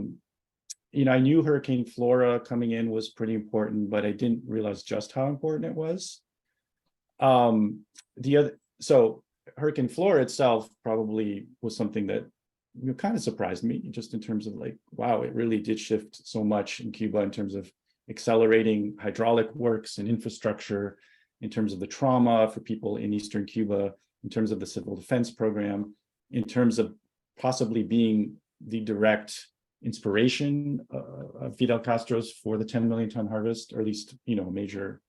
knew Hurricane Flora coming in was pretty important, but I didn't realize just how important it was. So Hurricane Flora itself probably was something that kind of surprised me, just in terms of like, wow, it really did shift so much in Cuba in terms of accelerating hydraulic works and infrastructure, in terms of the trauma for people in Eastern Cuba, in terms of the civil defense program, in terms of possibly being the direct inspiration of Fidel Castro's for the 10 million ton harvest, or at least, a major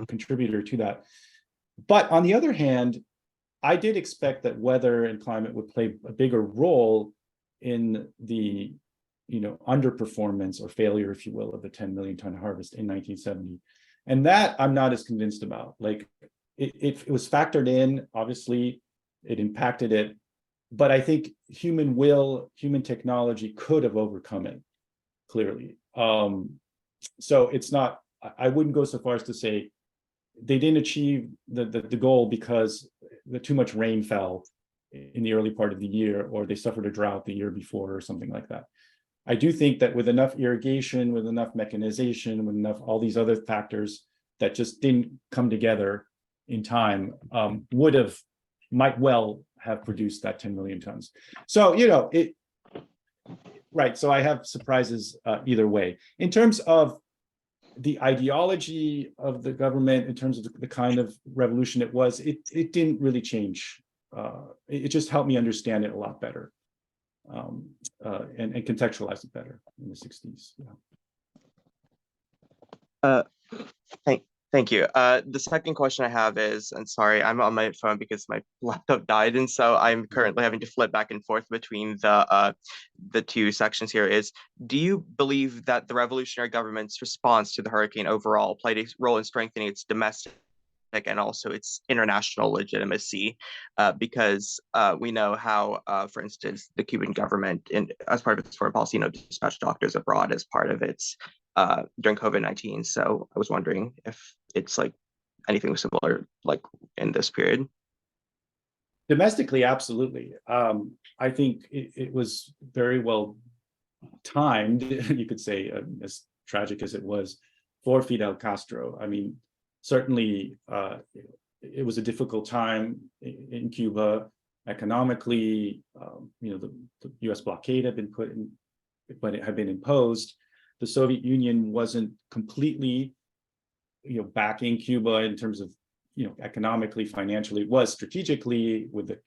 contributor to that. But on the other hand, I did expect that weather and climate would play a bigger role in the underperformance or failure, if you will, of the 10 million ton harvest in 1970. And that I'm not as convinced about. Like it was factored in, obviously, it impacted it, but I think human will, human technology could have overcome it, clearly. So it's not, I wouldn't go so far as to say they didn't achieve the goal because too much rain fell in the early part of the year, or they suffered a drought the year before or something like that. I do think that with enough irrigation, with enough mechanization, with enough all these other factors that just didn't come together in time, might well have produced that 10 million tons. So, right. So I have surprises either way. In terms of the ideology of the government, in terms of the kind of revolution it was, it didn't really change. It just helped me understand it a lot better. And contextualize it better in the 60s. Yeah. Thank you. The second question I have is, and sorry, I'm on my phone because my laptop died, and so I'm currently having to flip back and forth between the two sections here. Is, do you believe that the revolutionary government's response to the hurricane overall played a role in strengthening its domestic and also its international legitimacy, because we know how, for instance, the Cuban government, as part of its foreign policy, dispatched doctors abroad as part of its during COVID-19. So I was wondering if it's like anything similar, like in this period. Domestically, absolutely. I think it was very well timed, you could say, as tragic as it was, for Fidel Castro. I mean, certainly it was a difficult time in Cuba economically. The U.S. blockade had been put in, but it had been imposed. The Soviet Union wasn't completely, backing Cuba in terms of, economically, financially. It was strategically with the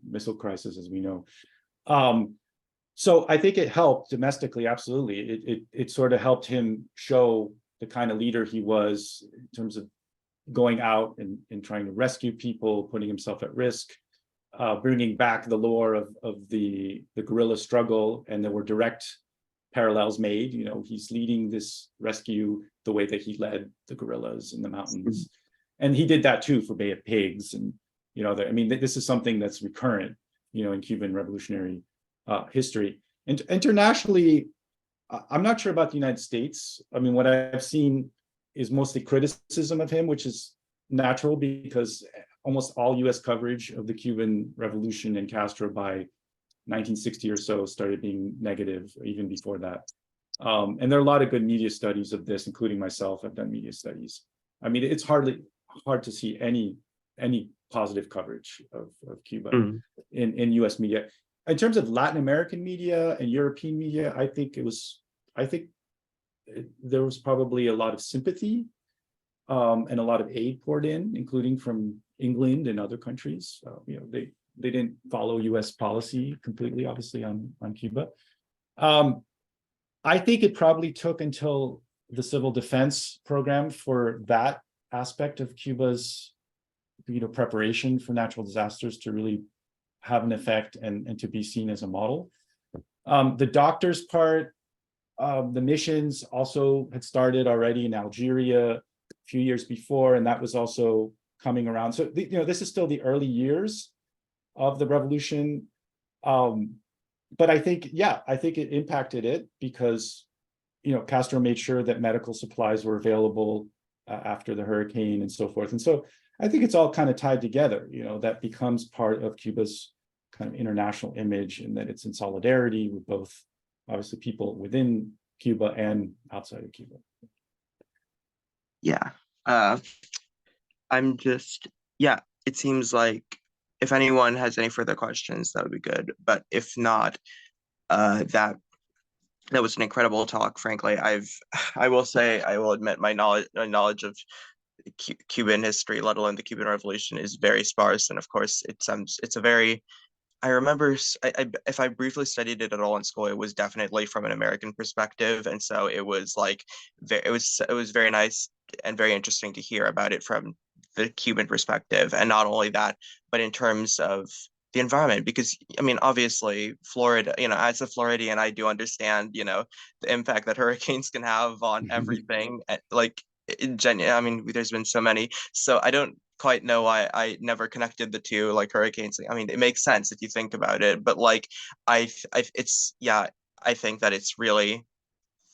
missile crisis, as we know. So I think it helped domestically, absolutely. It sort of helped him show the kind of leader he was in terms of going out and trying to rescue people, putting himself at risk, bringing back the lore of the guerrilla struggle. And there were direct parallels made. He's leading this rescue the way that he led the guerrillas in the mountains. And he did that too for Bay of Pigs. And, this is something that's recurrent, in Cuban revolutionary history. And internationally, I'm not sure about the United States. I mean, what I've seen is mostly criticism of him, which is natural because almost all US coverage of the Cuban Revolution and Castro by 1960 or so started being negative, even before that. And there are a lot of good media studies of this, including myself. I've done media studies. I mean, it's hard to see any positive coverage of Cuba in US media. In terms of Latin American media and European media, I think there was probably a lot of sympathy and a lot of aid poured in, including from England and other countries. They didn't follow US policy completely, obviously, on Cuba. I think it probably took until the civil defense program for that aspect of Cuba's preparation for natural disasters to really have an effect and to be seen as a model. The doctors part, the missions also had started already in Algeria a few years before, and that was also coming around. So this is still the early years of the revolution. But I think it impacted it because, Castro made sure that medical supplies were available after the hurricane and so forth. And so I think it's all kind of tied together, that becomes part of Cuba's kind of international image, and that it's in solidarity with both, obviously, people within Cuba and outside of Cuba. Yeah. It seems like if anyone has any further questions, that would be good. But if not, that was an incredible talk. Frankly, I will admit my knowledge of Cuban history, let alone the Cuban Revolution, is very sparse. And of course, it's a very, I remember, if I briefly studied it at all in school, it was definitely from an American perspective, and so it was like it was very nice and very interesting to hear about it from the Cuban perspective. And not only that, but in terms of the environment, because I mean, obviously Florida, as a Floridian, I do understand, the impact that hurricanes can have on everything. Like, I mean, there's been so many, so I don't quite know why I never connected the two, like hurricanes. I mean, it makes sense if you think about it, but like, it's, yeah, I think that it's really,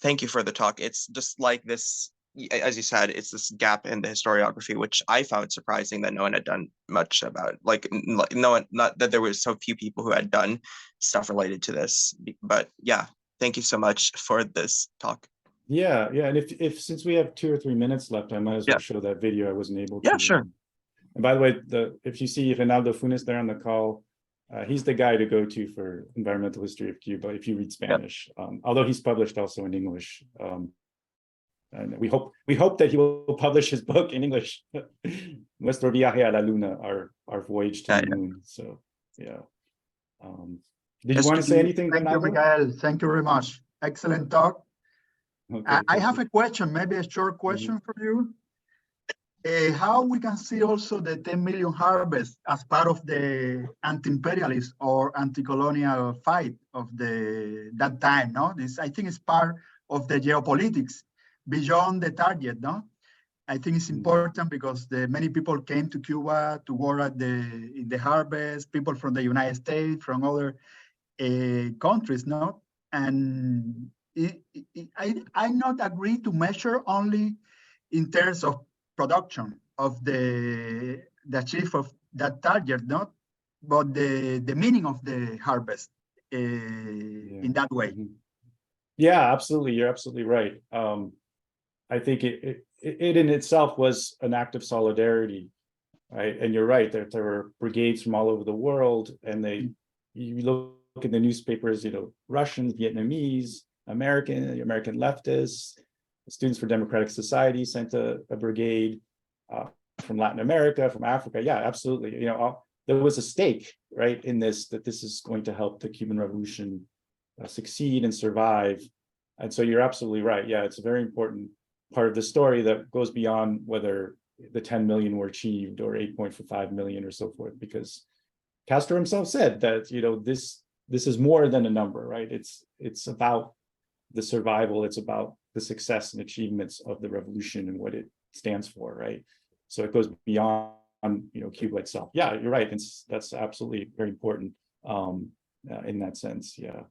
thank you for the talk. It's just like this, as you said, it's this gap in the historiography, which I found surprising that no one had done much about. Like no one, not that there was so few people who had done stuff related to this. But yeah, thank you so much for this talk. Yeah, yeah. And if since we have 2 or 3 minutes left, I might as well show that video I wasn't able to. Yeah, sure. And by the way, if you see Ronaldo Funes there on the call, he's the guy to go to for environmental history of Cuba if you read Spanish. Although he's published also in English. And we hope that he will publish his book in English, Nuestro viaje a la luna, our voyage to the moon. So yeah. Did you want to say anything? Thank you, Mikael. Thank you very much. Excellent talk. Okay, I have a question, maybe a short question for you. How we can see also the 10 million harvest as part of the anti-imperialist or anti-colonial fight of that time, no? This, I think, is part of the geopolitics beyond the target, no? I think it's important because many people came to Cuba to work in the harvest, people from the United States, from other countries, no? And I not agree to measure only in terms of production of the achieve of that target, not, but the meaning of the harvest in that way. Yeah, absolutely. You're absolutely right. I think it in itself was an act of solidarity, right? And you're right that there were brigades from all over the world, and you look in the newspapers, Russians, Vietnamese, American leftists, Students for Democratic Society sent a brigade from Latin America, from Africa. Yeah, absolutely. There was a stake, right, in this, that this is going to help the Cuban Revolution succeed and survive. And so you're absolutely right. Yeah, it's a very important part of the story that goes beyond whether the 10 million were achieved or 8.5 million or so forth, because Castro himself said that, this is more than a number, right? It's about the survival, it's about the success and achievements of the revolution and what it stands for, right? So it goes beyond, Cuba itself. Yeah, you're right. That's absolutely very important in that sense. Yeah.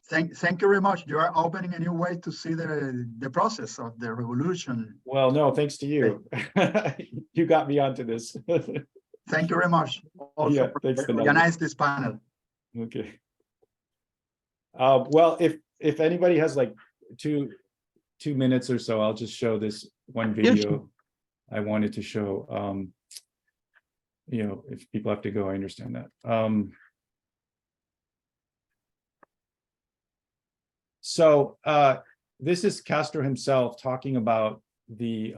Thank you very much. You are opening a new way to see the process of the revolution. Well, no, thanks to you. You got me onto this. Thank you very much. Also, thanks for organize this panel. Okay. Well, if anybody has like two minutes or so, I'll just show this one video I wanted to show. If people have to go, I understand that. So this is Castro himself talking about the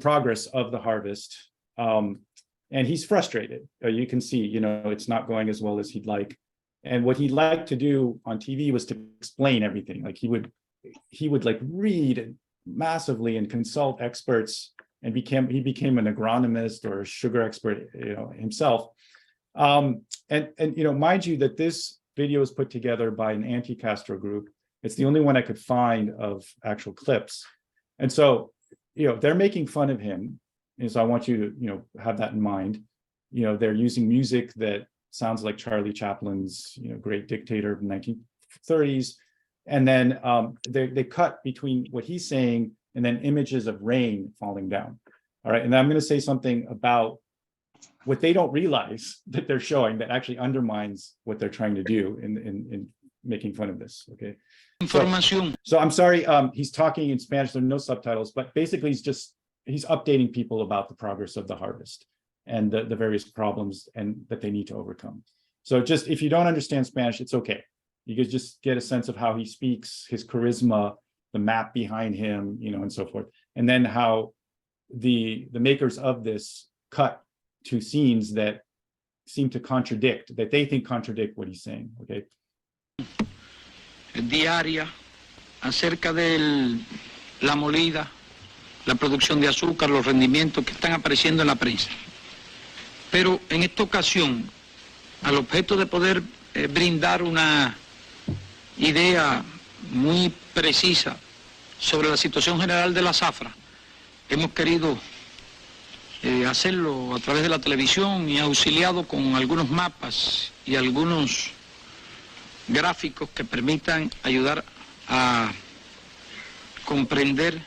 progress of the harvest, and he's frustrated. You can see, it's not going as well as he'd like. And what he'd like to do on TV was to explain everything. Like he would like read massively and consult experts, and he became an agronomist or a sugar expert, himself. And mind you that this video was put together by an anti-Castro group. It's the only one I could find of actual clips. And so, they're making fun of him. And so I want you to, have that in mind. They're using music that sounds like Charlie Chaplin's, Great Dictator of the 1930s. And then they cut between what he's saying and then images of rain falling down. All right. And then I'm going to say something about what they don't realize that they're showing that actually undermines what they're trying to do in making fun of this. Okay. So I'm sorry, he's talking in Spanish, there are no subtitles, but basically he's updating people about the progress of the harvest and the various problems and that they need to overcome. So just, if you don't understand Spanish, it's okay. You can just get a sense of how he speaks, his charisma, the map behind him, and so forth. And then how the makers of this cut to scenes that seem to contradict, that they think contradict what he's saying, okay? Diaria acerca de la molida, la producción de azúcar, los rendimientos que están apareciendo en la prensa. Pero en esta ocasión, al objeto de poder brindar una idea muy precisa sobre la situación general de la zafra, hemos querido hacerlo a través de la televisión y auxiliado con algunos mapas y algunos gráficos que permitan ayudar a comprender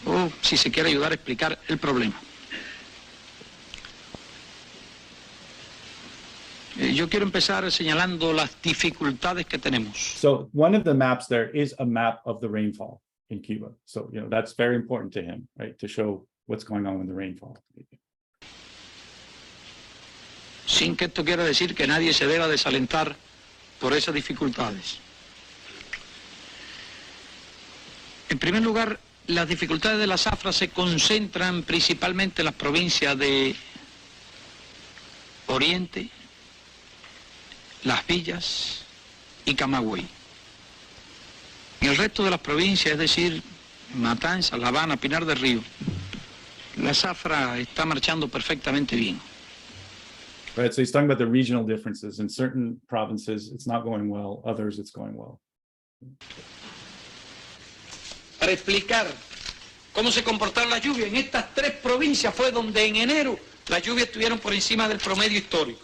o, si se quiere, ayudar a explicar el problema. Yo quiero empezar señalando las dificultades que tenemos. So one of the maps there is a map of the rainfall in Cuba. So, that's very important to him, right? To show what's going on with the rainfall. Sin que esto quiera decir que nadie se deba desalentar por esas dificultades. En primer lugar, las dificultades de la zafra se concentran principalmente en las provincias de Oriente, Las Villas y Camagüey. En el resto de las provincias, es decir, Matanzas, La Habana, Pinar del Río, la zafra está marchando perfectamente bien. Right, so he's talking about the regional differences. In certain provinces, it's not going well. Others, it's going well. Para explicar cómo se comportaron las lluvias, en estas tres provincias fue donde en enero las lluvias estuvieron por encima del promedio histórico.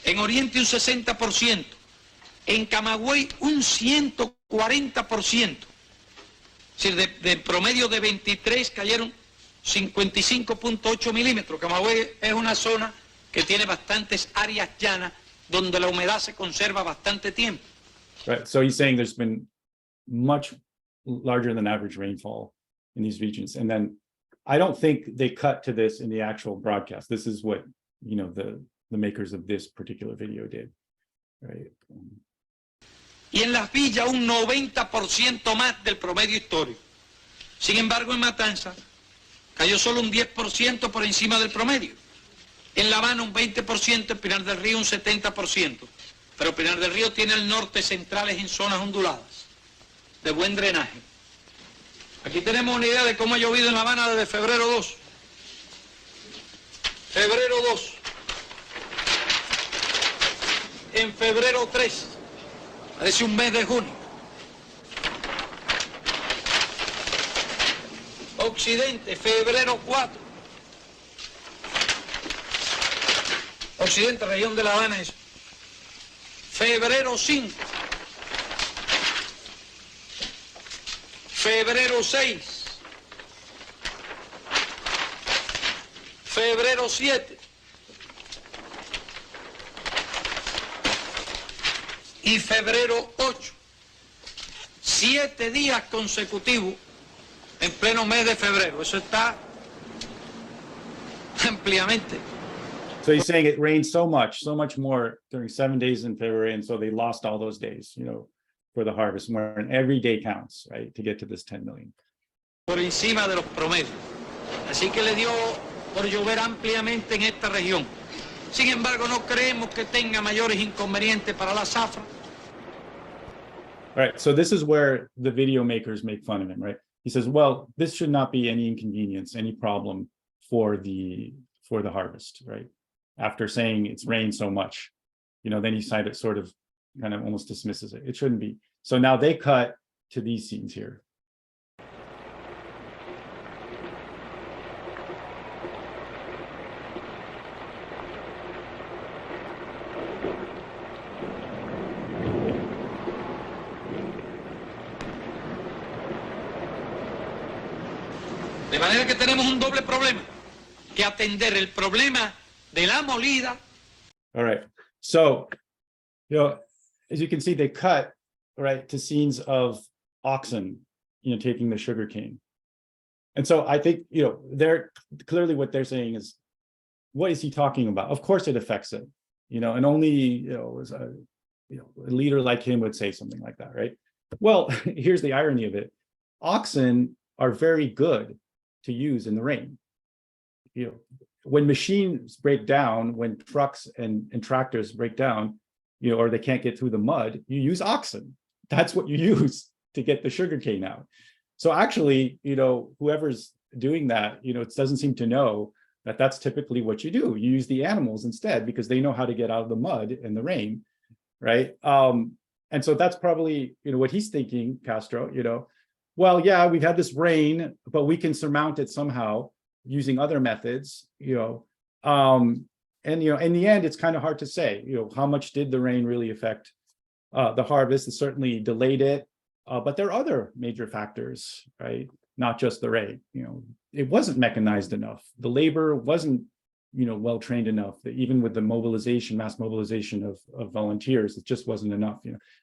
En Oriente un 60%, en Camagüey un 140%. Es decir, de promedio de 23 cayeron 55.8 milímetros. Camagüey es una zona que tiene bastantes áreas llanas donde la humedad se conserva bastante tiempo. Right, so he's saying there's been much larger than average rainfall in these regions. And then I don't think they cut to this in the actual broadcast. This is what, the makers of this particular video did, right? Y en Las Villas un 90% más del promedio histórico. Sin embargo, en Matanzas cayó solo un 10% por encima del promedio. En La Habana un 20%, en Pinar del Río un 70%. Pero Pinar del Río tiene al norte centrales en zonas onduladas, de buen drenaje. Aquí tenemos una idea de cómo ha llovido en La Habana desde febrero 2. Febrero 2. En febrero 3. Parece un mes de junio. Occidente, febrero 4. Occidente, región de La Habana, eso. Febrero 5. Febrero 6. Febrero 7. Y febrero 8. 7 días consecutivos en pleno mes de febrero. Eso está ampliamente. So he's saying it rained so much more during 7 days in February, and so they lost all those days, for the harvest. And every day counts, right, to get to this 10 million. Por encima de los promedios. Así que le dio por llover ampliamente en esta región. Sin embargo, no creemos que tenga mayores inconvenientes para la zafra. All right, so this is where the video makers make fun of him, right? He says, well, this should not be any inconvenience, any problem for the harvest, right? After saying it's rained so much, then he kind of almost dismisses it. It shouldn't be. So now they cut to these scenes here. De manera que tenemos un doble problema, que atender el problema de la molida. All right. So, as you can see, they cut, right, to scenes of oxen, taking the sugar cane. And so I think, they're clearly what they're saying is, what is he talking about? Of course it affects it, and only, a leader like him would say something like that, right? Well, here's the irony of it. Oxen are very good to use in the rain. When machines break down, when trucks and tractors break down, or they can't get through the mud, you use oxen. That's what you use to get the sugarcane out. So actually, whoever's doing that, it doesn't seem to know that that's typically what you do. You use the animals instead because they know how to get out of the mud and the rain, right? And so that's probably, what he's thinking, Castro, well, yeah, we've had this rain, but we can surmount it somehow using other methods, and, in the end, it's kind of hard to say, how much did the rain really affect the harvest? It certainly delayed it, but there are other major factors, right? Not just the rain, it wasn't mechanized enough. The labor wasn't, well-trained enough. Even with the mass mobilization of volunteers, it just wasn't enough.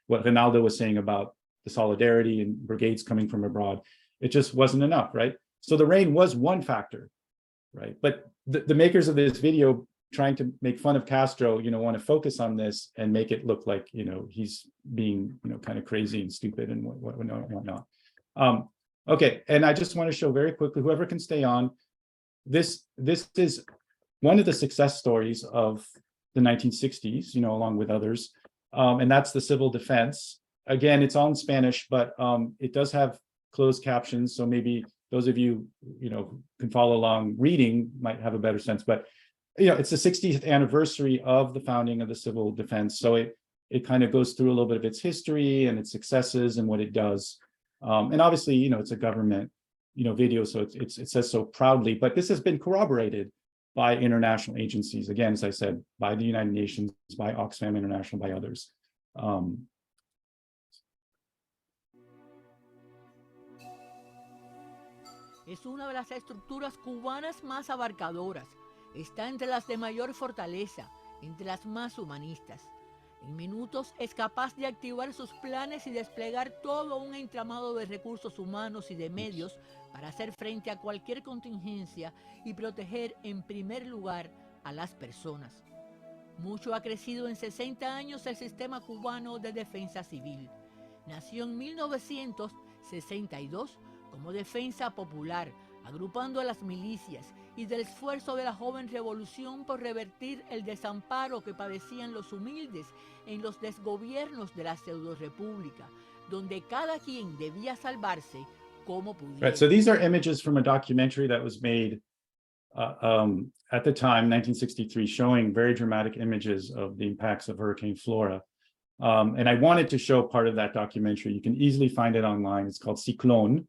What Ronaldo was saying about the solidarity and brigades coming from abroad, it just wasn't enough, right? So the rain was one factor, right? But the makers of this video trying to make fun of Castro, want to focus on this and make it look like, he's being, kind of crazy and stupid and whatnot. Okay, and I just want to show very quickly, whoever can stay on, this is one of the success stories of the 1960s, along with others, and that's the civil defense. Again, it's all in Spanish, but it does have closed captions, so maybe those of you, who can follow along reading might have a better sense. But it's the 60th anniversary of the founding of the civil defense, so it kind of goes through a little bit of its history and its successes and what it does. And obviously, it's a government, video, so it says so proudly. But this has been corroborated by international agencies. Again, as I said, by the United Nations, by Oxfam International, by others. Es una de las estructuras cubanas más abarcadoras. Está entre las de mayor fortaleza, entre las más humanistas. En minutos es capaz de activar sus planes y desplegar todo un entramado de recursos humanos y de medios para hacer frente a cualquier contingencia y proteger en primer lugar a las personas. Mucho ha crecido en 60 años el sistema cubano de defensa civil. Nació en 1962 como defensa popular, agrupando a las milicias y del esfuerzo de la joven revolución por revertir el desamparo que padecían los humildes en los desgobiernos de la pseudorepública, donde cada quien debía salvarse como pudiera. Right, so these are images from a documentary that was made at the time, 1963, showing very dramatic images of the impacts of Hurricane Flora. And I wanted to show part of that documentary. You can easily find it online. It's called Ciclón,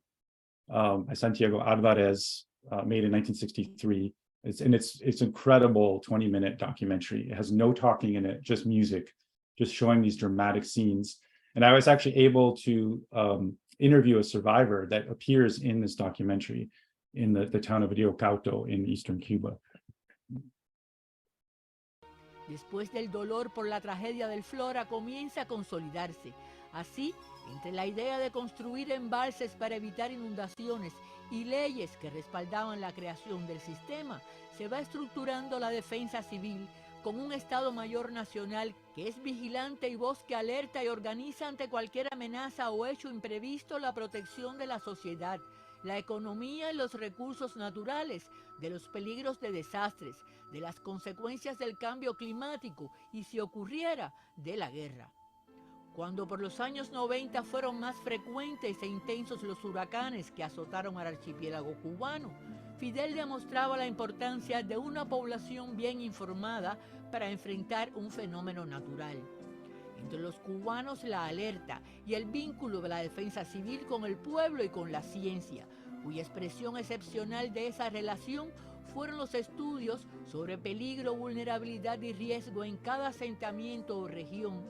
by Santiago Alvarez, made in 1963. It's incredible 20-minute documentary. It has no talking in it, just music, just showing these dramatic scenes. And I was actually able to interview a survivor that appears in this documentary in the town of Rio Cauto in eastern Cuba. Después del dolor por la tragedia del Flora comienza a consolidarse. Así, entre la idea de construir embalses para evitar inundaciones y leyes que respaldaban la creación del sistema, se va estructurando la defensa civil con un Estado Mayor Nacional que es vigilante y voz que alerta y organiza ante cualquier amenaza o hecho imprevisto la protección de la sociedad, la economía y los recursos naturales, de los peligros de desastres, de las consecuencias del cambio climático y, si ocurriera, de la guerra. Cuando por los años 90 fueron más frecuentes e intensos los huracanes que azotaron al archipiélago cubano, Fidel demostraba la importancia de una población bien informada para enfrentar un fenómeno natural. Entre los cubanos, la alerta y el vínculo de la defensa civil con el pueblo y con la ciencia, cuya expresión excepcional de esa relación fueron los estudios sobre peligro, vulnerabilidad y riesgo en cada asentamiento o región,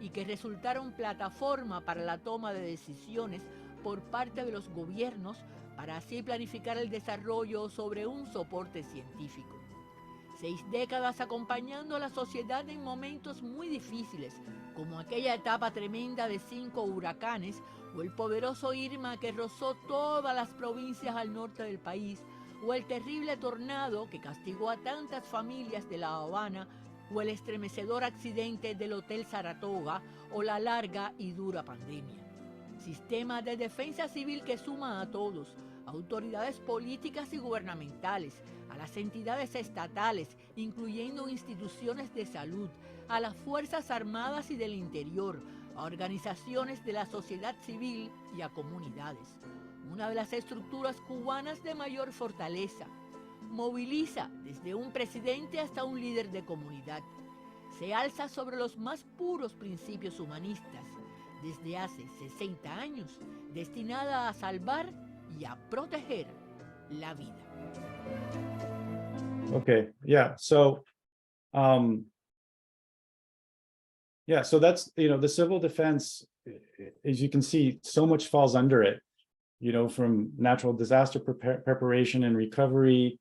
y que resultaron plataforma para la toma de decisiones por parte de los gobiernos para así planificar el desarrollo sobre un soporte científico. 6 décadas acompañando a la sociedad en momentos muy difíciles, como aquella etapa tremenda de 5 huracanes o el poderoso Irma que rozó todas las provincias al norte del país, o el terrible tornado que castigó a tantas familias de La Habana, o el estremecedor accidente del Hotel Saratoga, o la larga y dura pandemia. Sistema de defensa civil que suma a todos, autoridades políticas y gubernamentales, a las entidades estatales, incluyendo instituciones de salud, a las Fuerzas Armadas y del Interior, a organizaciones de la sociedad civil y a comunidades. Una de las estructuras cubanas de mayor fortaleza. Moviliza desde un presidente hasta un líder de comunidad. Se alza sobre los más puros principios humanistas desde hace 60 años, destinada a salvar y a proteger la vida. Okay, yeah, so so that's, the civil defense, as you can see, so much falls under it, from natural disaster preparation and recovery,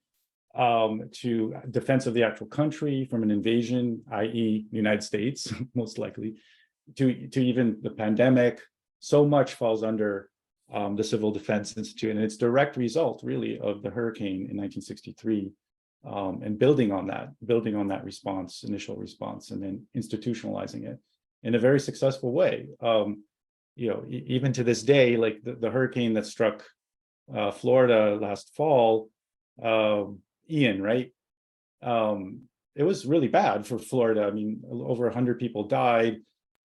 to defense of the actual country from an invasion, i.e. the United States, most likely, to even the pandemic. So much falls under the Civil Defense Institute, and it's direct result, really, of the hurricane in 1963, and building on that response, initial response, and then institutionalizing it in a very successful way. Even to this day, like the hurricane that struck Florida last fall, Ian, right? It was really bad for Florida. I mean, over 100 people died.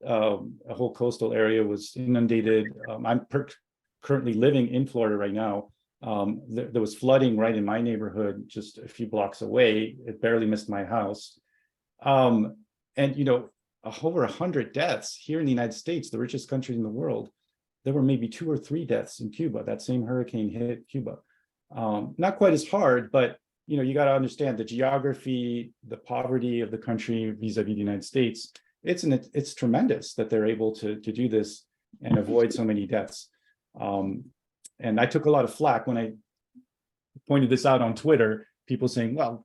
A whole coastal area was inundated. I'm currently living in Florida right now. There was flooding right in my neighborhood, just a few blocks away. It barely missed my house. And, over 100 deaths here in the United States, the richest country in the world. There were maybe 2 or 3 deaths in Cuba. That same hurricane hit Cuba. Not quite as hard, but you got to understand the geography, the poverty of the country vis-a-vis the United States. It's tremendous that they're able to do this and avoid so many deaths. And I took a lot of flack when I pointed this out on Twitter, people saying, well,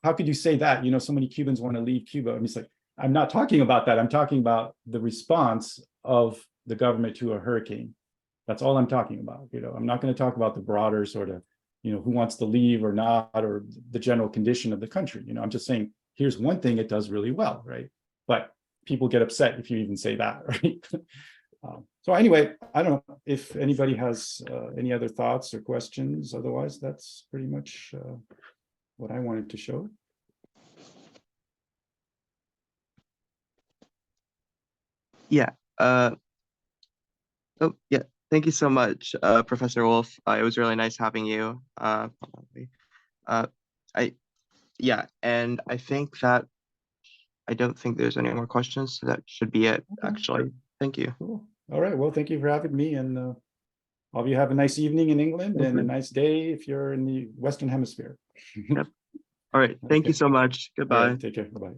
how could you say that? So many Cubans want to leave Cuba. And it's like, I'm not talking about that. I'm talking about the response of the government to a hurricane. That's all I'm talking about. I'm not going to talk about the broader sort of, who wants to leave or not, or the general condition of the country. I'm just saying, here's one thing it does really well, right? But people get upset if you even say that, right? So anyway, I don't know if anybody has any other thoughts or questions. Otherwise, that's pretty much what I wanted to show. Yeah. Yeah. Thank you so much, Professor Wolfe. It was really nice having you. And I think that I don't think there's any more questions, so that should be it, actually. Thank you. Cool. All right. Well, thank you for having me, and all of you have a nice evening in England and a nice day if you're in the Western Hemisphere. Yep. All right. Thank you so much. Goodbye. Right, take care. Bye-bye.